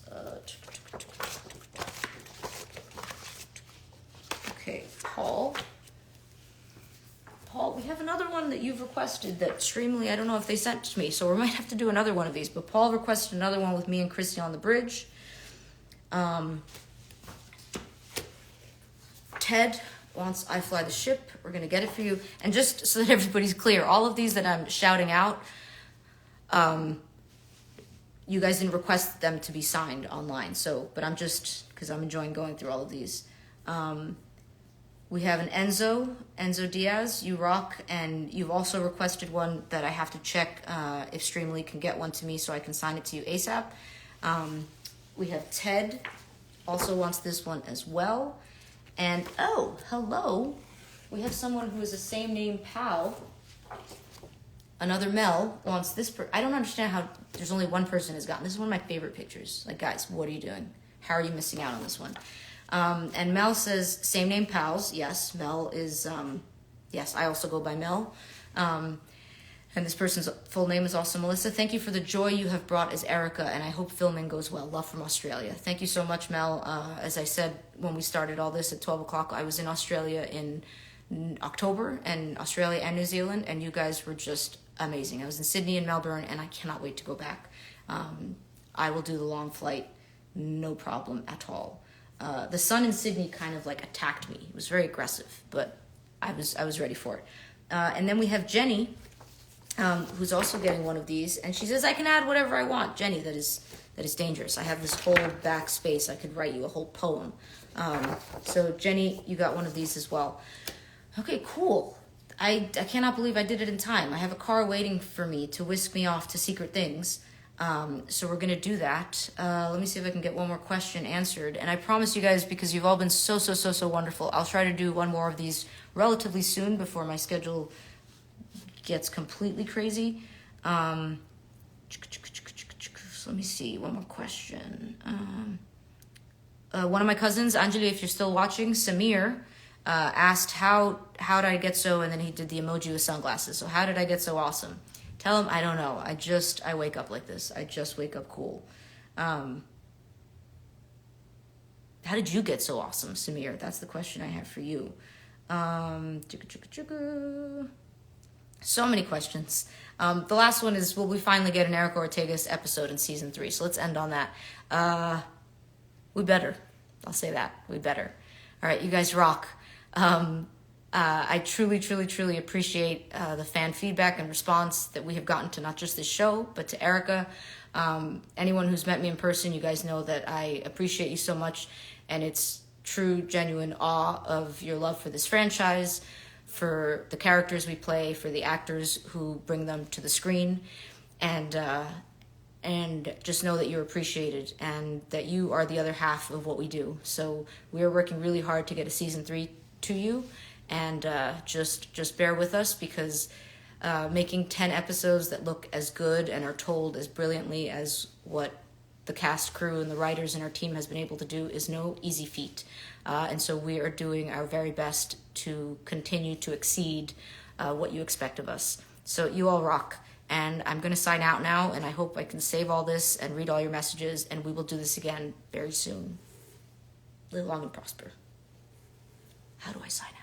Okay, Paul, we have another one that you've requested that Streamily, I don't know if they sent to me, so we might have to do another one of these. But Paul requested another one with me and Christy on the bridge. Ted wants I Fly the Ship. We're going to get it for you. And just so that everybody's clear, all of these that I'm shouting out, you guys didn't request them to be signed online. So, but I'm just, because I'm enjoying going through all of these. We have an Enzo Diaz, you rock, and you've also requested one that I have to check if Streamily can get one to me so I can sign it to you ASAP. We have Ted, also wants this one as well. And, oh, hello, we have someone who is the same name pal. Another Mel wants this. I don't understand how there's only one person has gotten. This is one of my favorite pictures. Like, guys, what are you doing? How are you missing out on this one? And Mel says, same name pals. Yes, Mel is, yes, I also go by Mel. And this person's full name is also Melissa. Thank you for the joy you have brought as Erica, and I hope filming goes well. Love from Australia. Thank you so much, Mel. As I said, when we started all this at 12 o'clock, I was in Australia in October, and Australia and New Zealand, and you guys were just amazing. I was in Sydney and Melbourne, and I cannot wait to go back. I will do the long flight, no problem at all. The sun in Sydney kind of like attacked me. It was very aggressive, but I was ready for it. And then we have Jenny, who's also getting one of these, and she says, I can add whatever I want. Jenny, that is dangerous. I have this whole back space. I could write you a whole poem. So Jenny, you got one of these as well. Okay, cool. I cannot believe I did it in time. I have a car waiting for me to whisk me off to secret things. So we're going to do that. Let me see if I can get one more question answered. And I promise you guys, because you've all been so wonderful, I'll try to do one more of these relatively soon before my schedule gets completely crazy. So let me see, one more question. One of my cousins, Anjali, if you're still watching, Samir, asked how did I get so, and then he did the emoji with sunglasses. So how did I get so awesome? Tell him I don't know. I wake up like this. I just wake up cool. How did you get so awesome, Samir? That's the question I have for you. So many questions. The last one is, will we finally get an Erica Ortegas episode in season 3? So let's end on that. We better. I'll say that. We better. All right, you guys rock. I truly appreciate the fan feedback and response that we have gotten to not just this show, but to Erica. Anyone who's met me in person, you guys know that I appreciate you so much, and it's true, genuine awe of your love for this franchise, for the characters we play, for the actors who bring them to the screen, and just know that you're appreciated and that you are the other half of what we do. So we are working really hard to get a season 3 to you. And just bear with us, because making 10 episodes that look as good and are told as brilliantly as what the cast, crew, and the writers and our team has been able to do is no easy feat. And so we are doing our very best to continue to exceed what you expect of us. So you all rock. And I'm going to sign out now, and I hope I can save all this and read all your messages, and we will do this again very soon. Live long and prosper. How do I sign out?